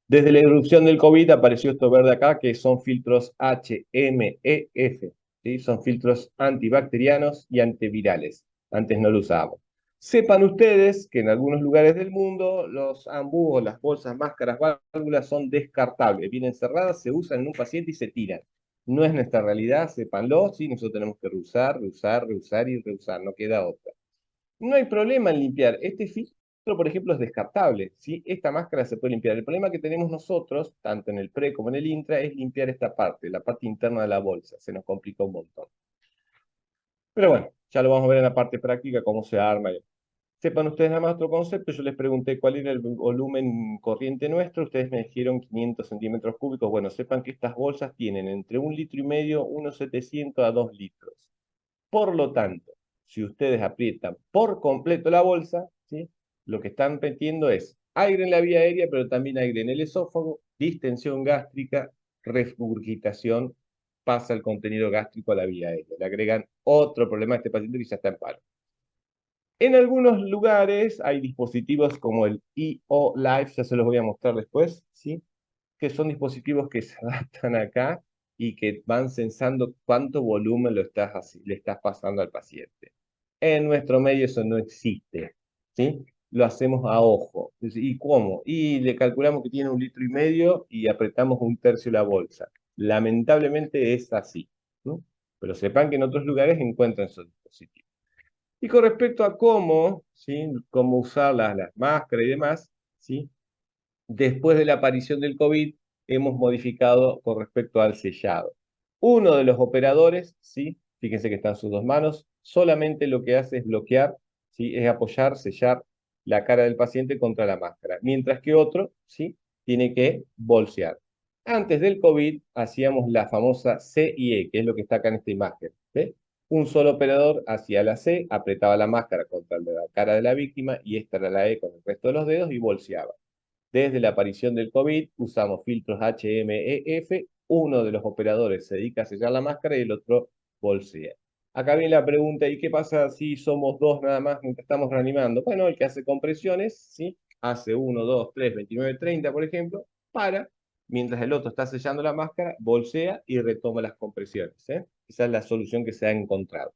Desde la irrupción del COVID apareció esto verde acá, que son filtros HMEF, ¿sí? Son filtros antibacterianos y antivirales. Antes no lo usábamos. Sepan ustedes que en algunos lugares del mundo los ambús, las bolsas, máscaras, válvulas son descartables. Vienen cerradas, se usan en un paciente y se tiran. No es nuestra realidad, sépanlo, ¿sí? Nosotros tenemos que reusar, reusar, reusar y reusar, no queda otra. No hay problema en limpiar. Este filtro, por ejemplo, es descartable, ¿sí? Esta máscara se puede limpiar. El problema que tenemos nosotros, tanto en el pre como en el intra, es limpiar esta parte, la parte interna de la bolsa. Se nos complica un montón. Pero bueno, ya lo vamos a ver en la parte práctica, cómo se arma. Sepan ustedes nada más otro concepto. Yo les pregunté cuál era el volumen corriente nuestro. Ustedes me dijeron 500 centímetros cúbicos. Bueno, sepan que estas bolsas tienen entre 1,5 litros, unos 700 a 2 litros. Por lo tanto, si ustedes aprietan por completo la bolsa, ¿sí? Lo que están metiendo es aire en la vía aérea, pero también aire en el esófago, distensión gástrica, regurgitación, pasa el contenido gástrico a la vía aérea. Le agregan otro problema a este paciente que ya está en paro. En algunos lugares hay dispositivos como el EO Life, ya se los voy a mostrar después, ¿sí? Que son dispositivos que se adaptan acá y que van censando cuánto volumen le estás pasando al paciente. En nuestro medio eso no existe, ¿sí? Lo hacemos a ojo. ¿Y cómo? Y le calculamos que tiene 1,5 litros y apretamos 1/3 la bolsa. Lamentablemente es así, ¿no? Pero sepan que en otros lugares encuentran esos dispositivos. Y con respecto a cómo, ¿sí? Cómo usar las máscaras y demás, ¿sí? Después de la aparición del COVID, hemos modificado con respecto al sellado. Uno de los operadores, ¿sí? Fíjense que están sus dos manos, solamente lo que hace es bloquear, ¿sí? Es apoyar, sellar la cara del paciente contra la máscara, mientras que otro, ¿sí? Tiene que bolsear. Antes del COVID hacíamos la famosa C y E, que es lo que está acá en esta imagen. ¿Ve? Un solo operador hacía la C, apretaba la máscara contra la cara de la víctima y esta era la E con el resto de los dedos y bolseaba. Desde la aparición del COVID usamos filtros HMEF, uno de los operadores se dedica a sellar la máscara y el otro bolsea. Acá viene la pregunta, ¿y qué pasa si somos dos nada más mientras estamos reanimando? Bueno, el que hace compresiones, ¿sí? Hace 1, 2, 3, 29, 30, por ejemplo, mientras el otro está sellando la máscara, bolsea y retoma las compresiones, ¿eh? Esa es la solución que se ha encontrado.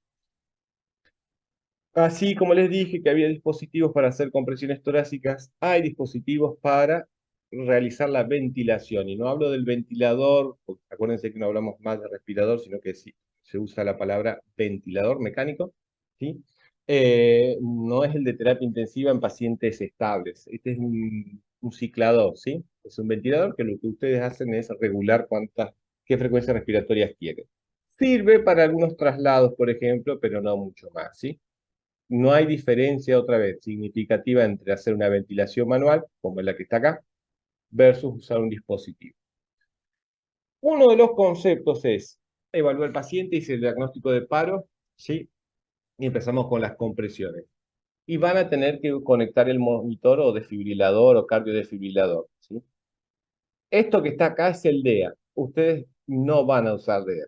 Así como les dije que había dispositivos para hacer compresiones torácicas, hay dispositivos para realizar la ventilación. Y no hablo del ventilador, porque acuérdense que no hablamos más de respirador, sino que sí, se usa la palabra ventilador mecánico, ¿sí? No es el de terapia intensiva en pacientes estables. Este es un ciclador, ¿sí? Es un ventilador que lo que ustedes hacen es regular qué frecuencias respiratorias quieren. Sirve para algunos traslados, por ejemplo, pero no mucho más, ¿sí? No hay diferencia, otra vez, significativa entre hacer una ventilación manual, como es la que está acá, versus usar un dispositivo. Uno de los conceptos es evaluar al paciente, hice el diagnóstico de paro, ¿sí? Y empezamos con las compresiones. Y van a tener que conectar el monitor o desfibrilador o cardiodesfibrilador, ¿sí? Esto que está acá es el DEA. Ustedes no van a usar DEA,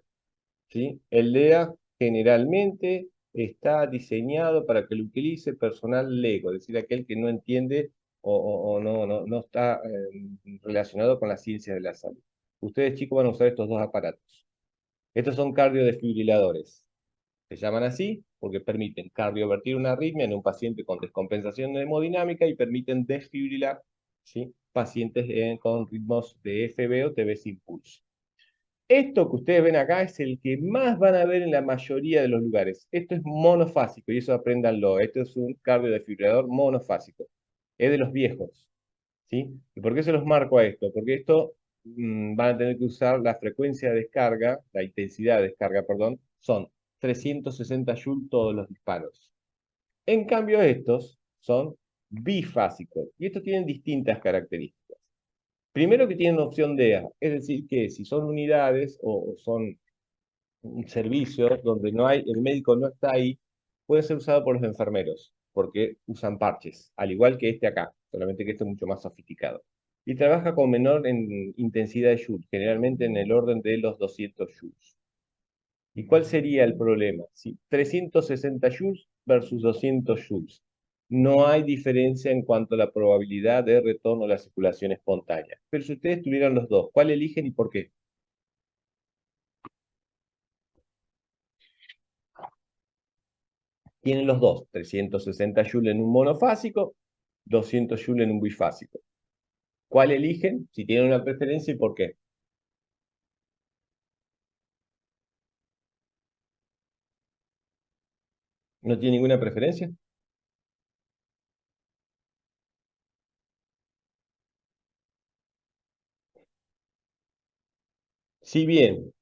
¿sí? El DEA generalmente está diseñado para que lo utilice personal lego, es decir, aquel que no entiende o no está relacionado con las ciencias de la salud. Ustedes, chicos, van a usar estos dos aparatos. Estos son cardiodesfibriladores. Se llaman así porque permiten cardiovertir una arritmia en un paciente con descompensación hemodinámica y permiten desfibrilar, ¿sí? Pacientes con ritmos de FB o TB sin pulso. Esto que ustedes ven acá es el que más van a ver en la mayoría de los lugares. Esto es monofásico y eso apréndanlo. Esto es un cardiodesfibrilador monofásico. Es de los viejos, ¿sí? ¿Y por qué se los marco a esto? Porque esto van a tener que usar la frecuencia de descarga, la intensidad de descarga, perdón, son 360 joules todos los disparos. En cambio estos son bifásicos y estos tienen distintas características. Primero que tienen opción DEA, es decir, que si son unidades o son servicios donde el médico no está ahí, puede ser usado por los enfermeros, porque usan parches, al igual que este acá, solamente que este es mucho más sofisticado. y trabaja con menor intensidad de joules, generalmente en el orden de los 200 joules. ¿Y cuál sería el problema? ¿Sí? 360 joules versus 200 joules. No hay diferencia en cuanto a la probabilidad de retorno a la circulación espontánea. Pero si ustedes tuvieran los dos, ¿cuál eligen y por qué? Tienen los dos, 360 joules en un monofásico, 200 joules en un bifásico. ¿Cuál eligen? Si tienen una preferencia y por qué. ¿No tiene ninguna preferencia? Si bien,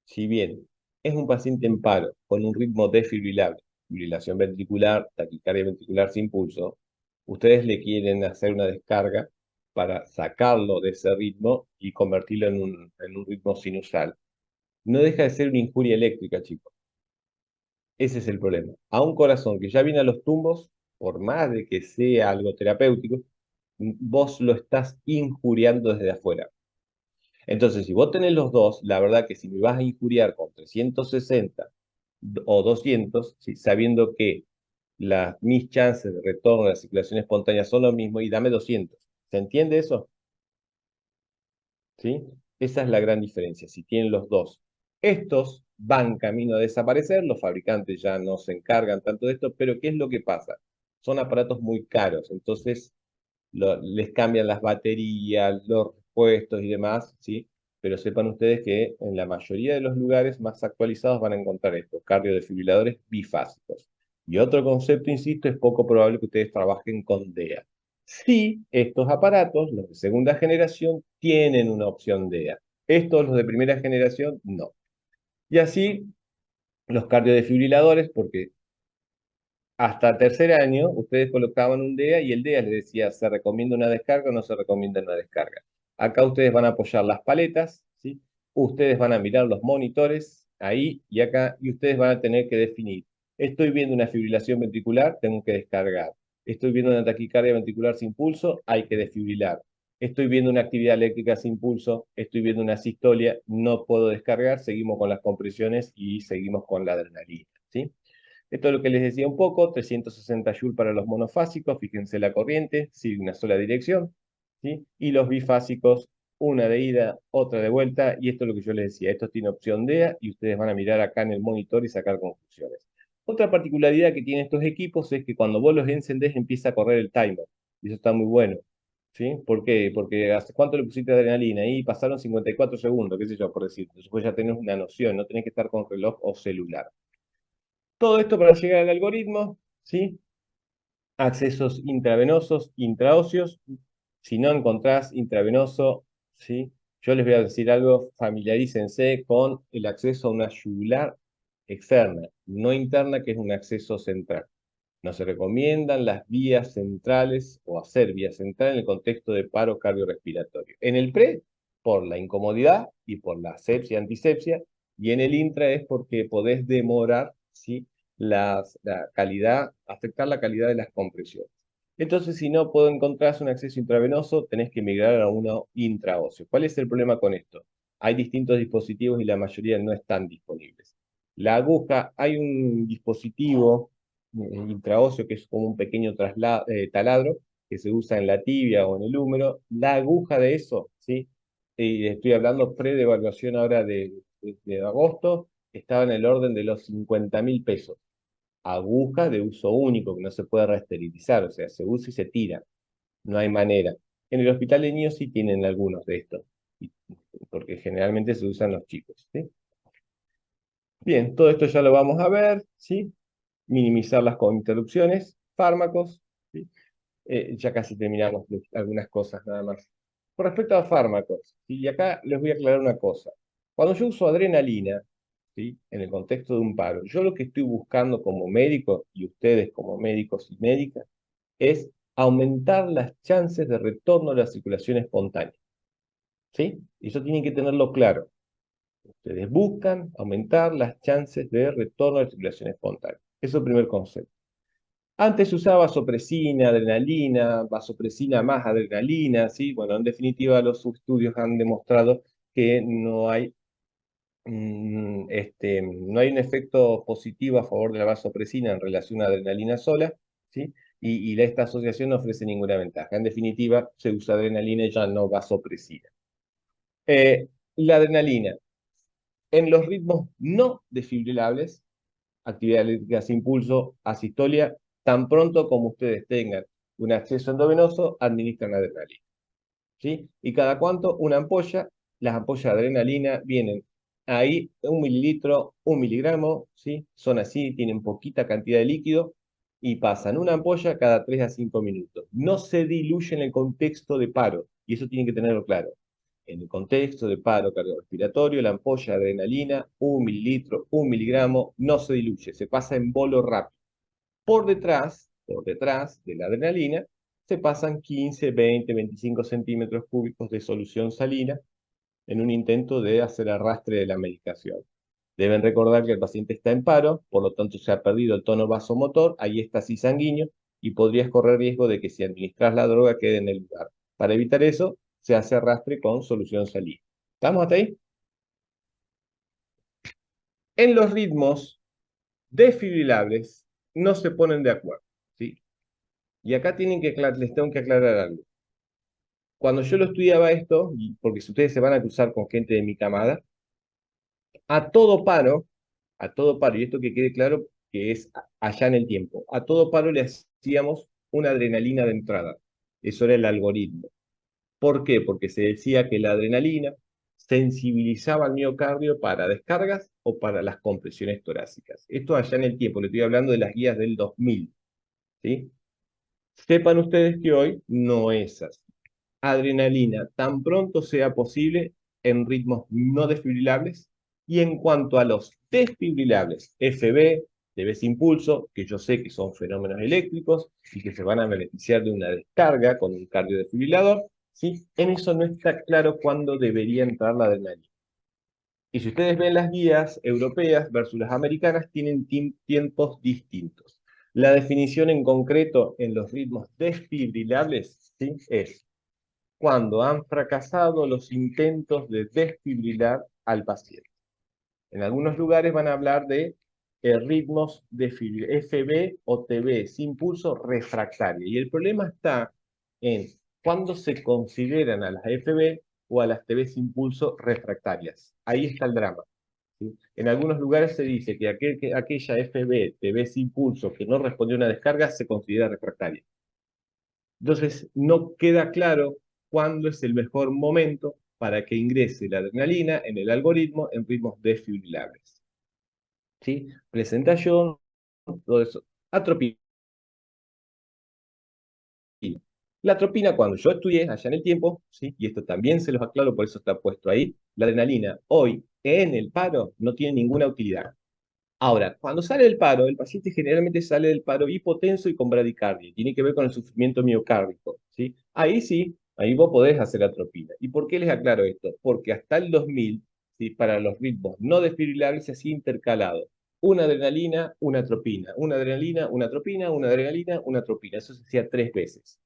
si bien es un paciente en paro con un ritmo desfibrilable, fibrilación ventricular, taquicardia ventricular sin pulso, ustedes le quieren hacer una descarga para sacarlo de ese ritmo y convertirlo en un ritmo sinusal. No deja de ser una injuria eléctrica, chicos. Ese es el problema. A un corazón que ya viene a los tumbos, por más de que sea algo terapéutico, vos lo estás injuriando desde afuera. Entonces, si vos tenés los dos, la verdad que si me vas a injuriar con 360 o 200, ¿sí? Sabiendo que mis chances de retorno a la circulación espontánea son lo mismo, y dame 200. ¿Se entiende eso? ¿Sí? Esa es la gran diferencia, si tienen los dos. Estos van camino a desaparecer, los fabricantes ya no se encargan tanto de esto, pero ¿qué es lo que pasa? Son aparatos muy caros, entonces les cambian las baterías, los repuestos y demás, ¿sí? Pero sepan ustedes que en la mayoría de los lugares más actualizados van a encontrar estos cardiodefibriladores bifásicos. Y otro concepto, insisto, es poco probable que ustedes trabajen con DEA. Sí, estos aparatos, los de segunda generación, tienen una opción DEA. Estos, los de primera generación, no. Y así, los cardiodefibriladores, porque hasta tercer año ustedes colocaban un DEA y el DEA les decía, ¿se recomienda una descarga o no se recomienda una descarga? Acá ustedes van a apoyar las paletas, ¿sí? Ustedes van a mirar los monitores, ahí y acá, y ustedes van a tener que definir. Estoy viendo una fibrilación ventricular, tengo que descargar. Estoy viendo una taquicardia ventricular sin pulso, hay que desfibrilar. Estoy viendo una actividad eléctrica sin pulso, estoy viendo una sistolia, no puedo descargar, seguimos con las compresiones y seguimos con la adrenalina, ¿sí? Esto es lo que les decía un poco, 360 joules para los monofásicos, fíjense la corriente, sigue una sola dirección, ¿sí? Y los bifásicos, una de ida, otra de vuelta, y esto es lo que yo les decía, esto tiene opción DEA, y ustedes van a mirar acá en el monitor y sacar conclusiones. Otra particularidad que tienen estos equipos es que cuando vos los encendés empieza a correr el timer, y eso está muy bueno, ¿sí? ¿Por qué? Porque ¿hace cuánto le pusiste adrenalina? Y pasaron 54 segundos, qué sé yo, por decir. Entonces vos ya tenés una noción, no tenés que estar con reloj o celular. Todo esto para llegar al algoritmo, ¿sí? Accesos intravenosos, intraóseos. Si no encontrás intravenoso, ¿sí? Yo les voy a decir algo, familiarícense con el acceso a una yugular externa, no interna, que es un acceso central. No se recomiendan las vías centrales o hacer vías centrales en el contexto de paro cardiorrespiratorio. En el pre, por la incomodidad y por la asepsia, antisepsia, y en el intra es porque podés demorar, ¿sí? La calidad, afectar la calidad de las compresiones. Entonces, si no puedo encontrar un acceso intravenoso, tenés que migrar a uno intraóseo. ¿Cuál es el problema con esto? Hay distintos dispositivos y la mayoría no están disponibles. La aguja, hay un dispositivo intraóseo que es como un pequeño taladro que se usa en la tibia o en el húmero. La aguja de eso, ¿sí? Y estoy hablando pre-devaluación ahora de agosto, estaba en el orden de los 50.000 pesos. Aguja de uso único, que no se puede reesterilizar, o sea, se usa y se tira, no hay manera. En el hospital de niños sí tienen algunos de estos, porque generalmente se usan los chicos, ¿sí? Bien, todo esto ya lo vamos a ver, ¿sí? Minimizarlas con interrupciones, fármacos, ¿sí? Ya casi terminamos algunas cosas nada más. Con respecto a fármacos, ¿sí? Y acá les voy a aclarar una cosa. Cuando yo uso adrenalina, ¿sí? En el contexto de un paro, yo lo que estoy buscando como médico, y ustedes como médicos y médicas, es aumentar las chances de retorno a la circulación espontánea, ¿sí? Y eso tienen que tenerlo claro. Ustedes buscan aumentar las chances de retorno a la circulación espontánea. Eso es el primer concepto. Antes se usaba vasopresina, adrenalina, vasopresina más adrenalina, ¿sí? Bueno, en definitiva los estudios han demostrado que no hay no hay un efecto positivo a favor de la vasopresina en relación a adrenalina sola, ¿sí? Y esta asociación no ofrece ninguna ventaja. En definitiva, se usa adrenalina y ya no vasopresina. La adrenalina, en los ritmos no desfibrilables, actividad eléctrica sin pulso, asistolia, tan pronto como ustedes tengan un acceso endovenoso, administran adrenalina. ¿Sí? ¿Y cada cuánto? Una ampolla. Las ampollas de adrenalina vienen ahí, 1 mililitro, 1 miligramo, ¿sí? Son así, tienen poquita cantidad de líquido y pasan una ampolla cada 3 a 5 minutos. No se diluye en el contexto de paro, y eso tienen que tenerlo claro. En el contexto de paro cardiorrespiratorio, la ampolla de adrenalina, 1 mililitro, 1 miligramo, no se diluye, se pasa en bolo rápido. Por detrás de la adrenalina, se pasan 15, 20, 25 centímetros cúbicos de solución salina en un intento de hacer arrastre de la medicación. Deben recordar que el paciente está en paro, por lo tanto se ha perdido el tono vasomotor, hay éxtasis sanguíneo y podrías correr riesgo de que si administras la droga quede en el lugar. Para evitar eso, se hace arrastre con solución salina. ¿Estamos hasta ahí? En los ritmos desfibrilables no se ponen de acuerdo, ¿sí? Y acá les tengo que aclarar algo. Cuando yo lo estudiaba esto, porque si ustedes se van a cruzar con gente de mi camada, a todo paro, y esto que quede claro que es allá en el tiempo, a todo paro le hacíamos una adrenalina de entrada. Eso era el algoritmo. ¿Por qué? Porque se decía que la adrenalina sensibilizaba al miocardio para descargas o para las compresiones torácicas. Esto allá en el tiempo, le estoy hablando de las guías del 2000, ¿sí? Sepan ustedes que hoy no es así. Adrenalina tan pronto sea posible en ritmos no desfibrilables, y en cuanto a los desfibrilables, FB, TB sin pulso, que yo sé que son fenómenos eléctricos y que se van a beneficiar de una descarga con un cardiodesfibrilador, ¿sí? En eso no está claro cuándo debería entrar la adrenalina. Y si ustedes ven las guías europeas versus las americanas, tienen tiempos distintos. La definición en concreto en los ritmos desfibrilables, ¿sí?, es cuando han fracasado los intentos de desfibrilar al paciente. En algunos lugares van a hablar de ritmos de FB o TB sin pulso refractario. Y el problema está en cuándo se consideran a las FB o a las TB sin pulso refractarias. Ahí está el drama, ¿sí? En algunos lugares se dice que aquella FB, TB sin pulso que no respondió a una descarga se considera refractaria. Entonces, no queda claro cuándo es el mejor momento para que ingrese la adrenalina en el algoritmo en ritmos desfibrilables. ¿Sí? Presentación, todo eso. Atropina. La atropina, cuando yo estudié allá en el tiempo, ¿sí?, y esto también se los aclaro, por eso está puesto ahí, la adrenalina hoy en el paro no tiene ninguna utilidad. Ahora, cuando sale del paro, el paciente generalmente sale del paro hipotenso y con bradicardia. Tiene que ver con el sufrimiento miocárdico, ¿sí? Ahí sí, ahí vos podés hacer atropina. ¿Y por qué les aclaro esto? Porque hasta el 2000, ¿sí?, para los ritmos no desfibrilables se hacía intercalado. Una adrenalina, una atropina. Una adrenalina, una atropina, una adrenalina, una atropina. Eso se hacía 3 veces,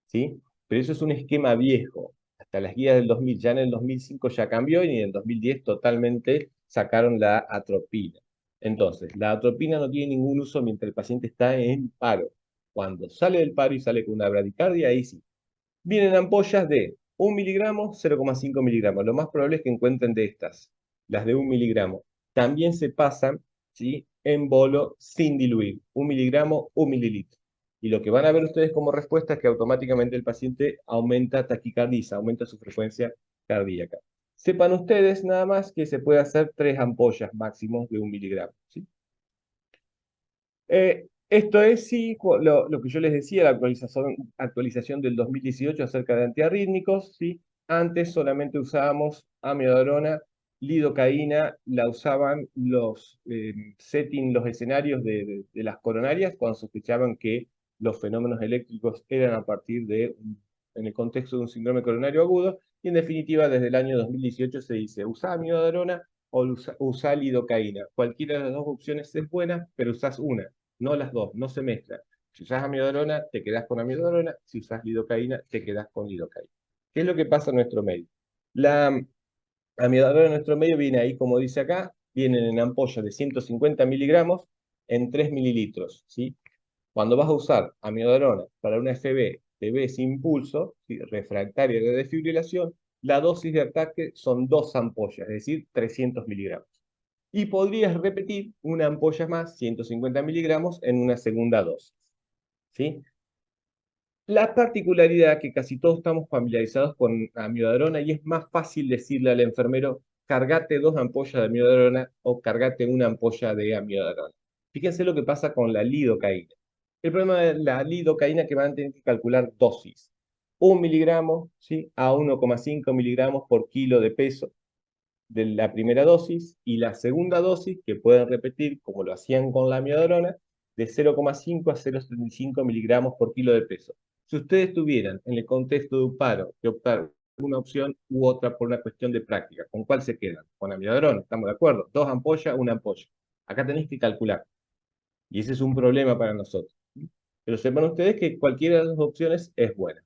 ¿sí? Pero eso es un esquema viejo. Hasta las guías del 2000, ya en el 2005 ya cambió y en el 2010 totalmente sacaron la atropina. Entonces, la atropina no tiene ningún uso mientras el paciente está en paro. Cuando sale del paro y sale con una bradicardia, ahí sí. Vienen ampollas de 1 miligramo, 0,5 miligramos. Lo más probable es que encuentren de estas, las de 1 miligramo. También se pasan, ¿sí?, en bolo sin diluir. 1 miligramo, 1 mililitro. Y lo que van a ver ustedes como respuesta es que automáticamente el paciente aumenta taquicardia, aumenta su frecuencia cardíaca. Sepan ustedes nada más que se puede hacer 3 ampollas máximos de 1 miligramo, ¿sí? Esto es, sí, lo que yo les decía, la actualización del 2018 acerca de antiarrítmicos, ¿sí? Antes solamente usábamos amiodarona, lidocaína, la usaban los los escenarios de las coronarias cuando sospechaban que los fenómenos eléctricos eran a partir en el contexto de un síndrome coronario agudo, y en definitiva desde el año 2018 se dice, usa amiodarona o usa lidocaína. Cualquiera de las dos opciones es buena, pero usás una, no las dos, no se mezclan. Si usás amiodarona, te quedás con amiodarona. Si usás lidocaína, te quedás con lidocaína. ¿Qué es lo que pasa en nuestro medio? La amiodarona en nuestro medio viene ahí, como dice acá, vienen en ampollas de 150 miligramos en 3 mililitros, ¿sí? Cuando vas a usar amiodarona para una FB, TB sin pulso, ¿sí? Refractaria de desfibrilación, la dosis de ataque son 2 ampollas, es decir, 300 miligramos. Y podrías repetir una ampolla más, 150 miligramos, en una segunda dosis, ¿sí? La particularidad que casi todos estamos familiarizados con amiodarona y es más fácil decirle al enfermero, cargate 2 ampollas de amiodarona o cargate una ampolla de amiodarona. Fíjense lo que pasa con la lidocaína. El problema de la lidocaína es que van a tener que calcular dosis. 1 miligramo, ¿sí? A 1,5 miligramos por kilo de peso de la primera dosis y la segunda dosis, que pueden repetir como lo hacían con la amiodarona, de 0,5 a 0,75 miligramos por kilo de peso. Si ustedes tuvieran en el contexto de un paro que optar una opción u otra por una cuestión de práctica, ¿con cuál se quedan? Con amiodarona, ¿estamos de acuerdo? 2 ampollas, una ampolla. Acá tenéis que calcular. Y ese es un problema para nosotros. Pero sepan ustedes que cualquiera de las dos opciones es buena.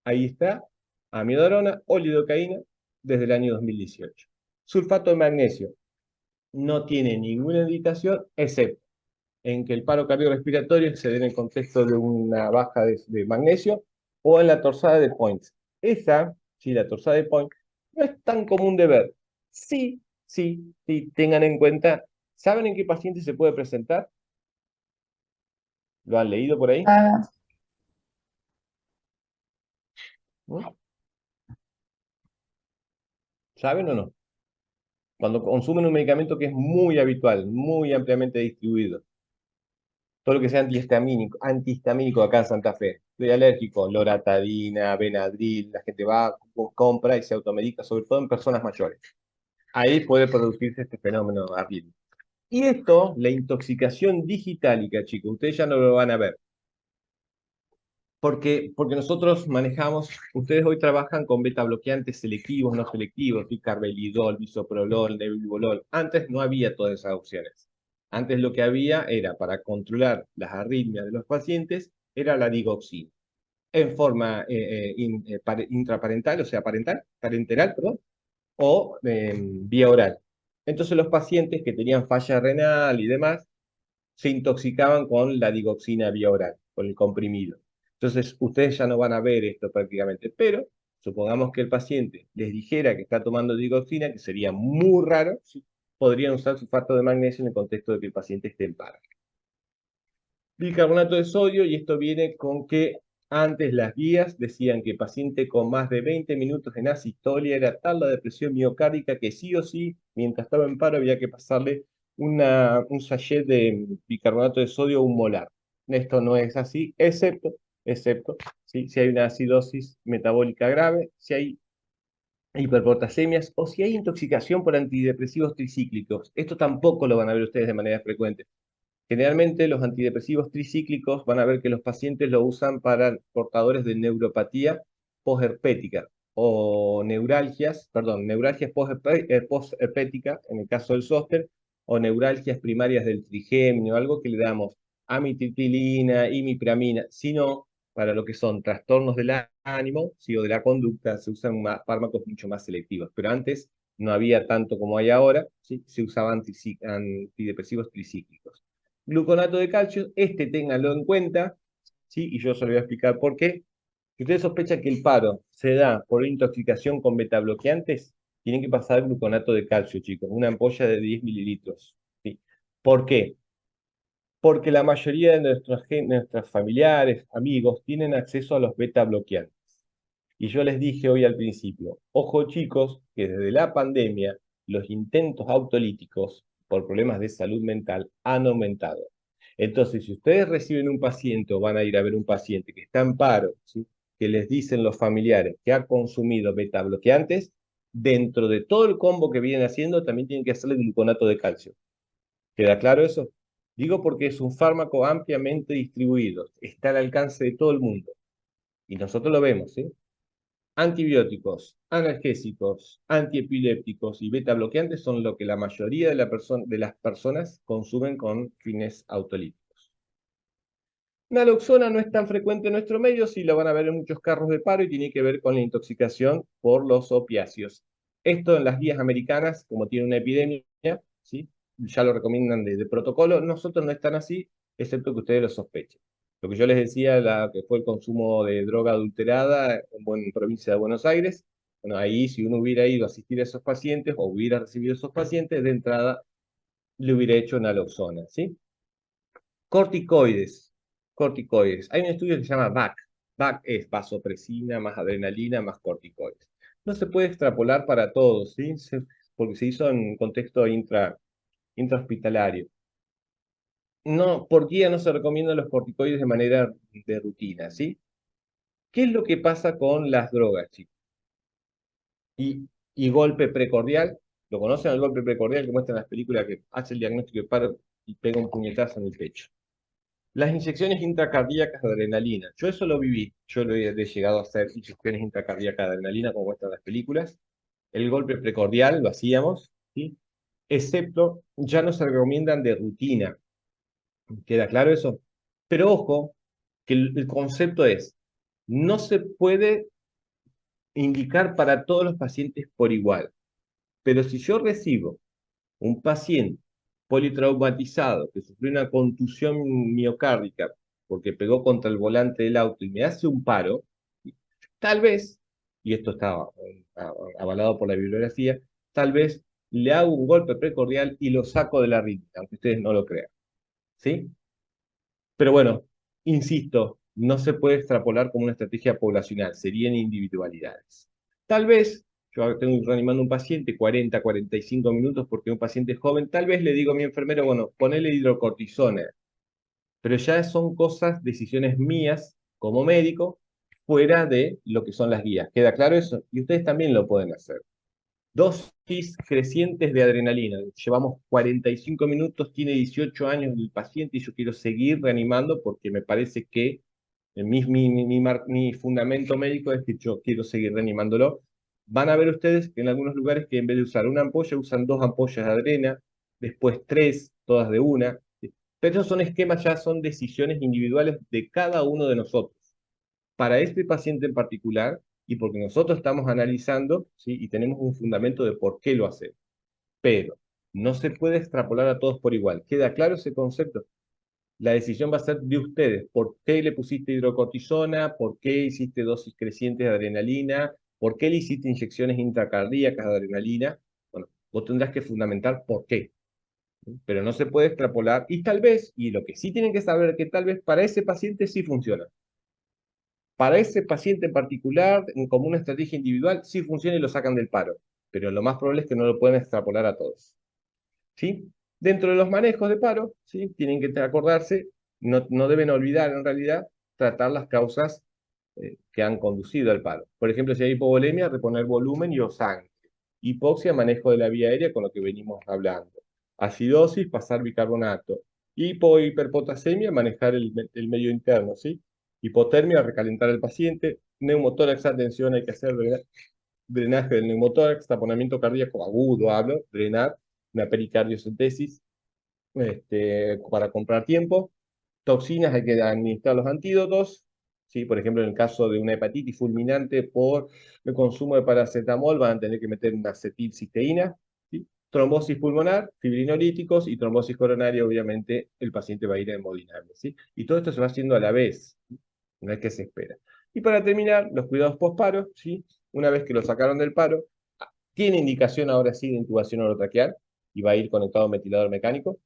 Ahí está, amiodarona o lidocaína desde el año 2018. Sulfato de magnesio no tiene ninguna indicación, excepto en que el paro cardiorrespiratorio se dé en el contexto de una baja de magnesio o en la torsada de Point. Esa, sí, la torsada de Point, no es tan común de ver. Sí, sí, sí, tengan en cuenta, ¿saben en qué paciente se puede presentar? ¿Lo han leído por ahí? Ah, ¿Mm? ¿Saben o no? Cuando consumen un medicamento que es muy habitual, muy ampliamente distribuido, todo lo que sea antihistamínico acá en Santa Fe. Estoy alérgico, loratadina, Benadryl, la gente va, compra y se automedica, sobre todo en personas mayores. Ahí puede producirse este fenómeno arrítmico. Y esto, la intoxicación digitálica, chicos, ustedes ya no lo van a ver. Porque nosotros manejamos, ustedes hoy trabajan con beta bloqueantes selectivos, no selectivos, carvedilol, bisoprolol, nebivolol. Antes no había todas esas opciones. Antes lo que había era, para controlar las arritmias de los pacientes, era la digoxina, en forma intraparental, o sea, parenteral, perdón, o vía oral. Entonces los pacientes que tenían falla renal y demás, se intoxicaban con la digoxina vía oral, con el comprimido. Entonces, ustedes ya no van a ver esto prácticamente, pero supongamos que el paciente les dijera que está tomando digoxina, que sería muy raro, ¿sí? Podrían usar sulfato de magnesio en el contexto de que el paciente esté en paro. Bicarbonato de sodio, y esto viene con que antes las guías decían que paciente con más de 20 minutos en asistolia era tal la depresión miocárdica que sí o sí, mientras estaba en paro, había que pasarle un sachet de bicarbonato de sodio, un molar. Esto no es así, excepto ¿sí? Si hay una acidosis metabólica grave, si hay hiperpotasemias o si hay intoxicación por antidepresivos tricíclicos. Esto tampoco lo van a ver ustedes de manera frecuente. Generalmente los antidepresivos tricíclicos van a ver que los pacientes lo usan para portadores de neuropatía posherpética o neuralgias posherpética en el caso del zóster, o neuralgias primarias del trigémino, algo que le damos amitriptilina, imipramina, sino para lo que son trastornos del ánimo, sí, o de la conducta, se usan fármacos mucho más selectivos, pero antes no había tanto como hay ahora, ¿sí? Se usaban antidepresivos tricíclicos. Gluconato de calcio, ténganlo en cuenta, ¿sí? Y yo se lo voy a explicar por qué. Si ustedes sospechan que el paro se da por intoxicación con betabloqueantes, tienen que pasar gluconato de calcio, chicos, una ampolla de 10 mililitros, ¿sí? ¿Por qué? Porque la mayoría de nuestros familiares, amigos, tienen acceso a los betabloqueantes. Y yo les dije hoy al principio, ojo chicos, que desde la pandemia los intentos autolíticos por problemas de salud mental han aumentado. Entonces, si ustedes reciben un paciente o van a ir a ver un paciente que está en paro, ¿sí? Que les dicen los familiares que ha consumido beta bloqueantes, dentro de todo el combo que vienen haciendo, también tienen que hacerle gluconato de calcio. ¿Queda claro eso? Digo porque es un fármaco ampliamente distribuido, está al alcance de todo el mundo. Y nosotros lo vemos, ¿sí? Antibióticos, analgésicos, antiepilépticos y beta bloqueantes son lo que la mayoría de las personas consumen con fines autolíticos. Naloxona no es tan frecuente en nuestro medio, sí lo van a ver en muchos carros de paro y tiene que ver con la intoxicación por los opiáceos. Esto en las guías americanas, como tiene una epidemia, ¿sí? Ya lo recomiendan de protocolo. Nosotros no están así, excepto que ustedes lo sospechen. Lo que yo les decía, que fue el consumo de droga adulterada en provincia de Buenos Aires, bueno, ahí si uno hubiera ido a asistir a esos pacientes o hubiera recibido esos pacientes, de entrada le hubiera hecho naloxona, ¿sí? Corticoides. Corticoides. Hay un estudio que se llama VAC. VAC es vasopresina más adrenalina más corticoides. No se puede extrapolar para todos, ¿sí? Porque se hizo en contexto intrahospitalario. No, por guía no se recomiendan los corticoides de manera de rutina, ¿sí? ¿Qué es lo que pasa con las drogas, chicos? Y golpe precordial, ¿lo conocen al golpe precordial que muestran en las películas que hace el diagnóstico de paro y pega un puñetazo en el pecho? Las inyecciones intracardíacas de adrenalina. Yo eso lo viví. Yo lo he llegado a hacer inyecciones intracardíacas de adrenalina, como muestran las películas. El golpe precordial lo hacíamos, ¿sí? Excepto, ya no se recomiendan de rutina. ¿Queda claro eso? Pero ojo, que el concepto es, no se puede indicar para todos los pacientes por igual. Pero si yo recibo un paciente politraumatizado que sufrió una contusión miocárdica porque pegó contra el volante del auto y me hace un paro, tal vez, y esto está avalado por la bibliografía, tal vez le hago un golpe precordial y lo saco de la arritmia, aunque ustedes no lo crean. ¿Sí? Pero bueno, insisto, no se puede extrapolar como una estrategia poblacional, serían individualidades. Tal vez, yo tengo reanimando un paciente 40, 45 minutos porque es un paciente joven, tal vez le digo a mi enfermero, bueno, ponele hidrocortisona, pero ya son cosas, decisiones mías como médico, fuera de lo que son las guías. ¿Queda claro eso? Y ustedes también lo pueden hacer. Dosis crecientes de adrenalina. Llevamos 45 minutos, tiene 18 años el paciente y yo quiero seguir reanimando porque me parece que mi fundamento médico es que yo quiero seguir reanimándolo. Van a ver ustedes que en algunos lugares que en vez de usar una ampolla, usan 2 ampollas de adrena, después 3, todas de una. Pero esos son esquemas, ya son decisiones individuales de cada uno de nosotros para este paciente en particular y porque nosotros estamos analizando, ¿sí? Y tenemos un fundamento de por qué lo hacemos. Pero no se puede extrapolar a todos por igual. ¿Queda claro ese concepto? La decisión va a ser de ustedes. ¿Por qué le pusiste hidrocortisona? ¿Por qué hiciste dosis crecientes de adrenalina? ¿Por qué le hiciste inyecciones intracardíacas de adrenalina? Bueno, vos tendrás que fundamentar por qué. Pero no se puede extrapolar. Y tal vez, y lo que sí tienen que saber, que tal vez para ese paciente sí funciona. Para ese paciente en particular, como una estrategia individual, sí funciona y lo sacan del paro, pero lo más probable es que no lo puedan extrapolar a todos. ¿Sí? Dentro de los manejos de paro, ¿sí? Tienen que acordarse, no deben olvidar en realidad tratar las causas que han conducido al paro. Por ejemplo, si hay hipovolemia, reponer volumen y o sangre. Hipoxia, manejo de la vía aérea, con lo que venimos hablando. Acidosis, pasar bicarbonato. Hiperpotasemia, manejar el medio interno, ¿sí? Hipotermia, recalentar al paciente. Neumotórax, atención, hay que hacer drenaje del neumotórax, taponamiento cardíaco agudo, hablo, drenar, una pericardiocentesis para comprar tiempo. Toxinas, hay que administrar los antídotos. ¿Sí? Por ejemplo, en el caso de una hepatitis fulminante por el consumo de paracetamol, van a tener que meter una acetilcisteína. ¿Sí? Trombosis pulmonar, fibrinolíticos y trombosis coronaria, obviamente, el paciente va a ir a hemodinamia. ¿Sí? Y todo esto se va haciendo a la vez, no es que se espera. Y para terminar, los cuidados post-paro, ¿sí? Una vez que lo sacaron del paro, tiene indicación ahora sí de intubación orotraqueal y va a ir conectado a ventilador mecánico.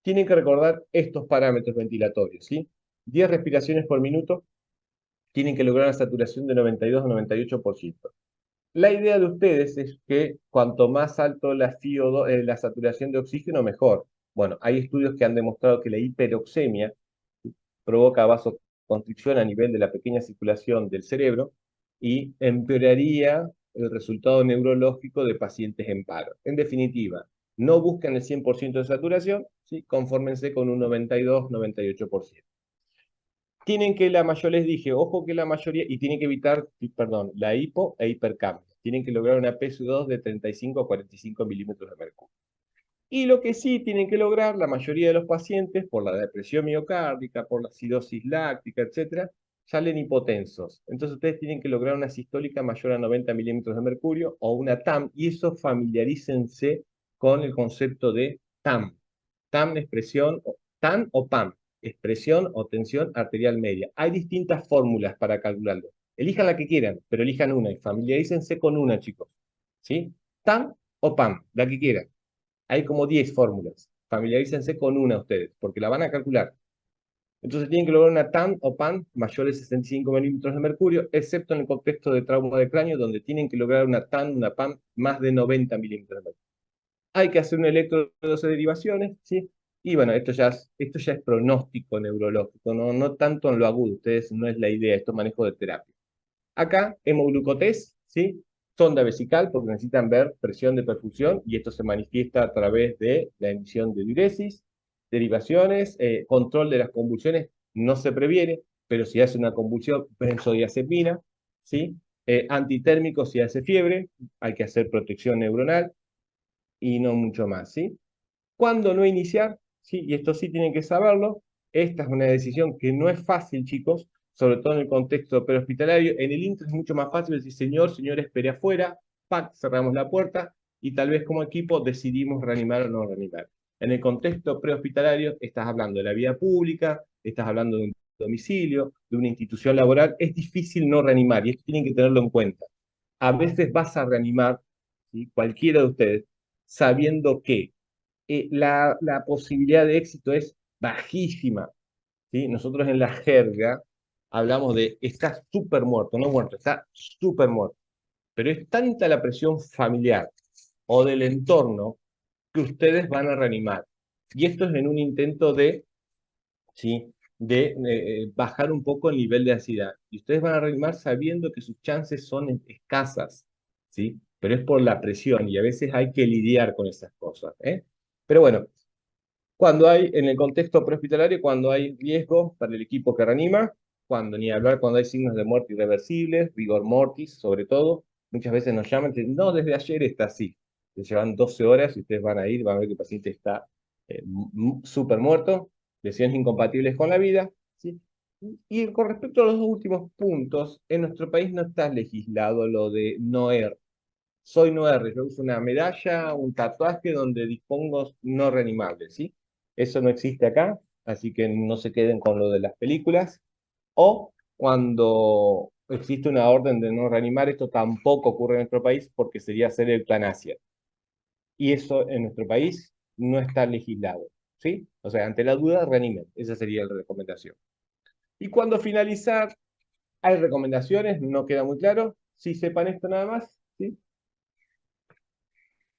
Tienen que recordar estos parámetros ventilatorios, ¿sí? 10 respiraciones por minuto, tienen que lograr una saturación de 92 o 98%. La idea de ustedes es que cuanto más alto la saturación de oxígeno, mejor. Bueno, hay estudios que han demostrado que la hiperoxemia provoca vasoconstricción a nivel de la pequeña circulación del cerebro y empeoraría el resultado neurológico de pacientes en paro. En definitiva, no buscan el 100% de saturación, ¿sí? Confórmense con un 92-98%. Tienen que, yo les dije, ojo que la mayoría, y tienen que evitar, perdón, la hipo e hipercapnia. Tienen que lograr una PSO2 de 35 a 45 milímetros de mercurio. Y lo que sí tienen que lograr la mayoría de los pacientes, por la depresión miocárdica, por la acidosis láctica, etcétera, salen hipotensos. Entonces ustedes tienen que lograr una sistólica mayor a 90 milímetros de mercurio o una TAM, y eso familiarícense con el concepto de TAM. TAM expresión, TAM o PAM, expresión o tensión arterial media. Hay distintas fórmulas para calcularlo. Elijan la que quieran, pero elijan una y familiarícense con una, chicos. ¿Sí? TAM o PAM, la que quieran. Hay como 10 fórmulas. Familiarícense con una ustedes, porque la van a calcular. Entonces tienen que lograr una TAM o PAM mayor de 65 milímetros de mercurio, excepto en el contexto de trauma de cráneo, donde tienen que lograr una TAM, una PAM más de 90 milímetros de mercurio. Hay que hacer un electrodosis de derivaciones, ¿sí? Y bueno, esto ya es pronóstico neurológico, no tanto en lo agudo, ustedes no es la idea, esto es manejo de terapia. Acá, hemoglucotés, ¿sí? Sonda vesical, porque necesitan ver presión de perfusión, y esto se manifiesta a través de la emisión de diuresis, derivaciones, control de las convulsiones, no se previene, pero si hace una convulsión, benzodiazepina, ¿sí? Antitérmico si hace fiebre, hay que hacer protección neuronal, y no mucho más, ¿sí? ¿Cuándo no iniciar? Sí, y esto sí tienen que saberlo. Esta es una decisión que no es fácil, chicos, sobre todo en el contexto prehospitalario. En el intra es mucho más fácil decir, señor, espere afuera, ¡pac!, cerramos la puerta y tal vez como equipo decidimos reanimar o no reanimar. En el contexto prehospitalario estás hablando de la vía pública, estás hablando de un domicilio, de una institución laboral. Es difícil no reanimar y esto tienen que tenerlo en cuenta. A veces vas a reanimar, ¿sí?, cualquiera de ustedes, sabiendo que la posibilidad de éxito es bajísima, ¿sí? Nosotros en la jerga hablamos de está súper muerto, no muerto, está súper muerto. Pero es tanta la presión familiar o del entorno que ustedes van a reanimar. Y esto es en un intento de, ¿sí?, de bajar un poco el nivel de ansiedad. Y ustedes van a reanimar sabiendo que sus chances son escasas, ¿sí? Pero es por la presión y a veces hay que lidiar con esas cosas, ¿eh? Pero bueno, cuando hay, en el contexto prehospitalario, cuando hay riesgo para el equipo que reanima, cuando ni hablar, cuando hay signos de muerte irreversibles, rigor mortis, sobre todo, muchas veces nos llaman y dicen, no, desde ayer está así. Les llevan 12 horas y ustedes van a ir, van a ver que el paciente está súper muerto, lesiones incompatibles con la vida, ¿sí? Y con respecto a los dos últimos puntos, en nuestro país no está legislado lo de no ER. Soy no R, yo uso una medalla, un tatuaje donde dispongo no reanimable, ¿sí? Eso no existe acá, así que no se queden con lo de las películas. O cuando existe una orden de no reanimar, esto tampoco ocurre en nuestro país porque sería hacer el eutanasia. Y eso en nuestro país no está legislado, ¿sí? O sea, ante la duda, reanimen. Esa sería la recomendación. Y cuando finalizar, hay recomendaciones, no queda muy claro. Si sepan esto nada más, ¿sí?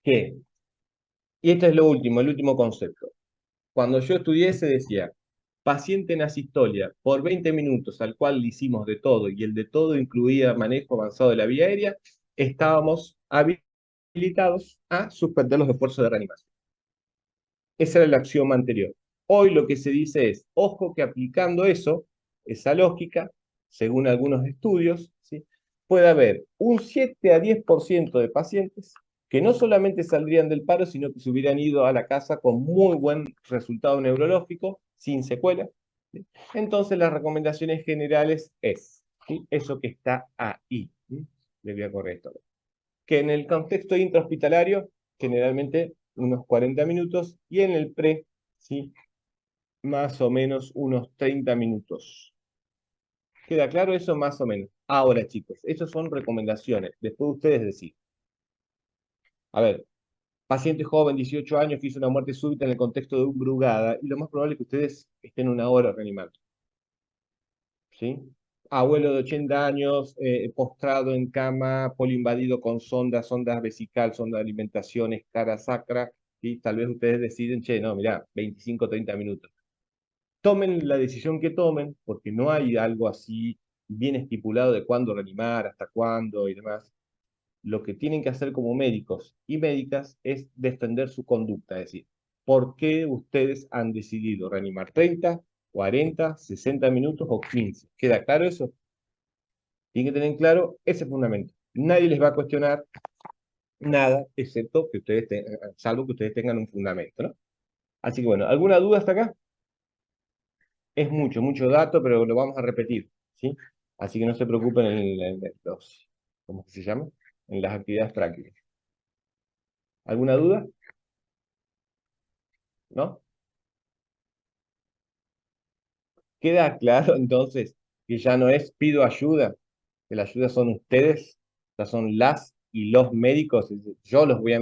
Que Y esto es lo último, el último concepto. Cuando yo estudié se decía, paciente en asistolia por 20 minutos, al cual le hicimos de todo, y el de todo incluía manejo avanzado de la vía aérea, estábamos habilitados a suspender los esfuerzos de reanimación. Ese era el axioma anterior. Hoy lo que se dice es, ojo que aplicando eso, esa lógica, según algunos estudios, ¿sí?, puede haber un 7 a 10% de pacientes que no solamente saldrían del paro, sino que se hubieran ido a la casa con muy buen resultado neurológico, sin secuelas, ¿sí? Entonces las recomendaciones generales es, ¿sí?, eso que está ahí. ¿Sí? Le voy a correr esto. Que en el contexto intrahospitalario, generalmente unos 40 minutos, y en el pre, ¿sí?, más o menos unos 30 minutos. ¿Queda claro eso? Más o menos. Ahora, chicos, esas son recomendaciones. Después ustedes deciden. A ver, paciente joven, 18 años, que hizo una muerte súbita en el contexto de un Brugada, y lo más probable es que ustedes estén una hora reanimando. ¿Sí? Abuelo de 80 años, postrado en cama, poliinvadido con sondas vesical, sonda de alimentación, escara sacra, y tal vez ustedes deciden, che, no, mirá, 25, 30 minutos. Tomen la decisión que tomen, porque no hay algo así bien estipulado de cuándo reanimar, hasta cuándo y demás. Lo que tienen que hacer como médicos y médicas es defender su conducta, es decir, ¿por qué ustedes han decidido reanimar 30, 40, 60 minutos o 15? ¿Queda claro eso? Tienen que tener claro ese fundamento. Nadie les va a cuestionar, nada, excepto que ustedes salvo que ustedes tengan un fundamento, ¿no? Así que bueno, ¿alguna duda hasta acá? Es mucho, mucho dato, pero lo vamos a repetir, ¿sí? Así que no se preocupen en los, ¿cómo se llama? En las actividades prácticas. ¿Alguna duda? ¿No? ¿Queda claro entonces que ya no es pido ayuda, que la ayuda son ustedes, ya son las y los médicos, yo los voy a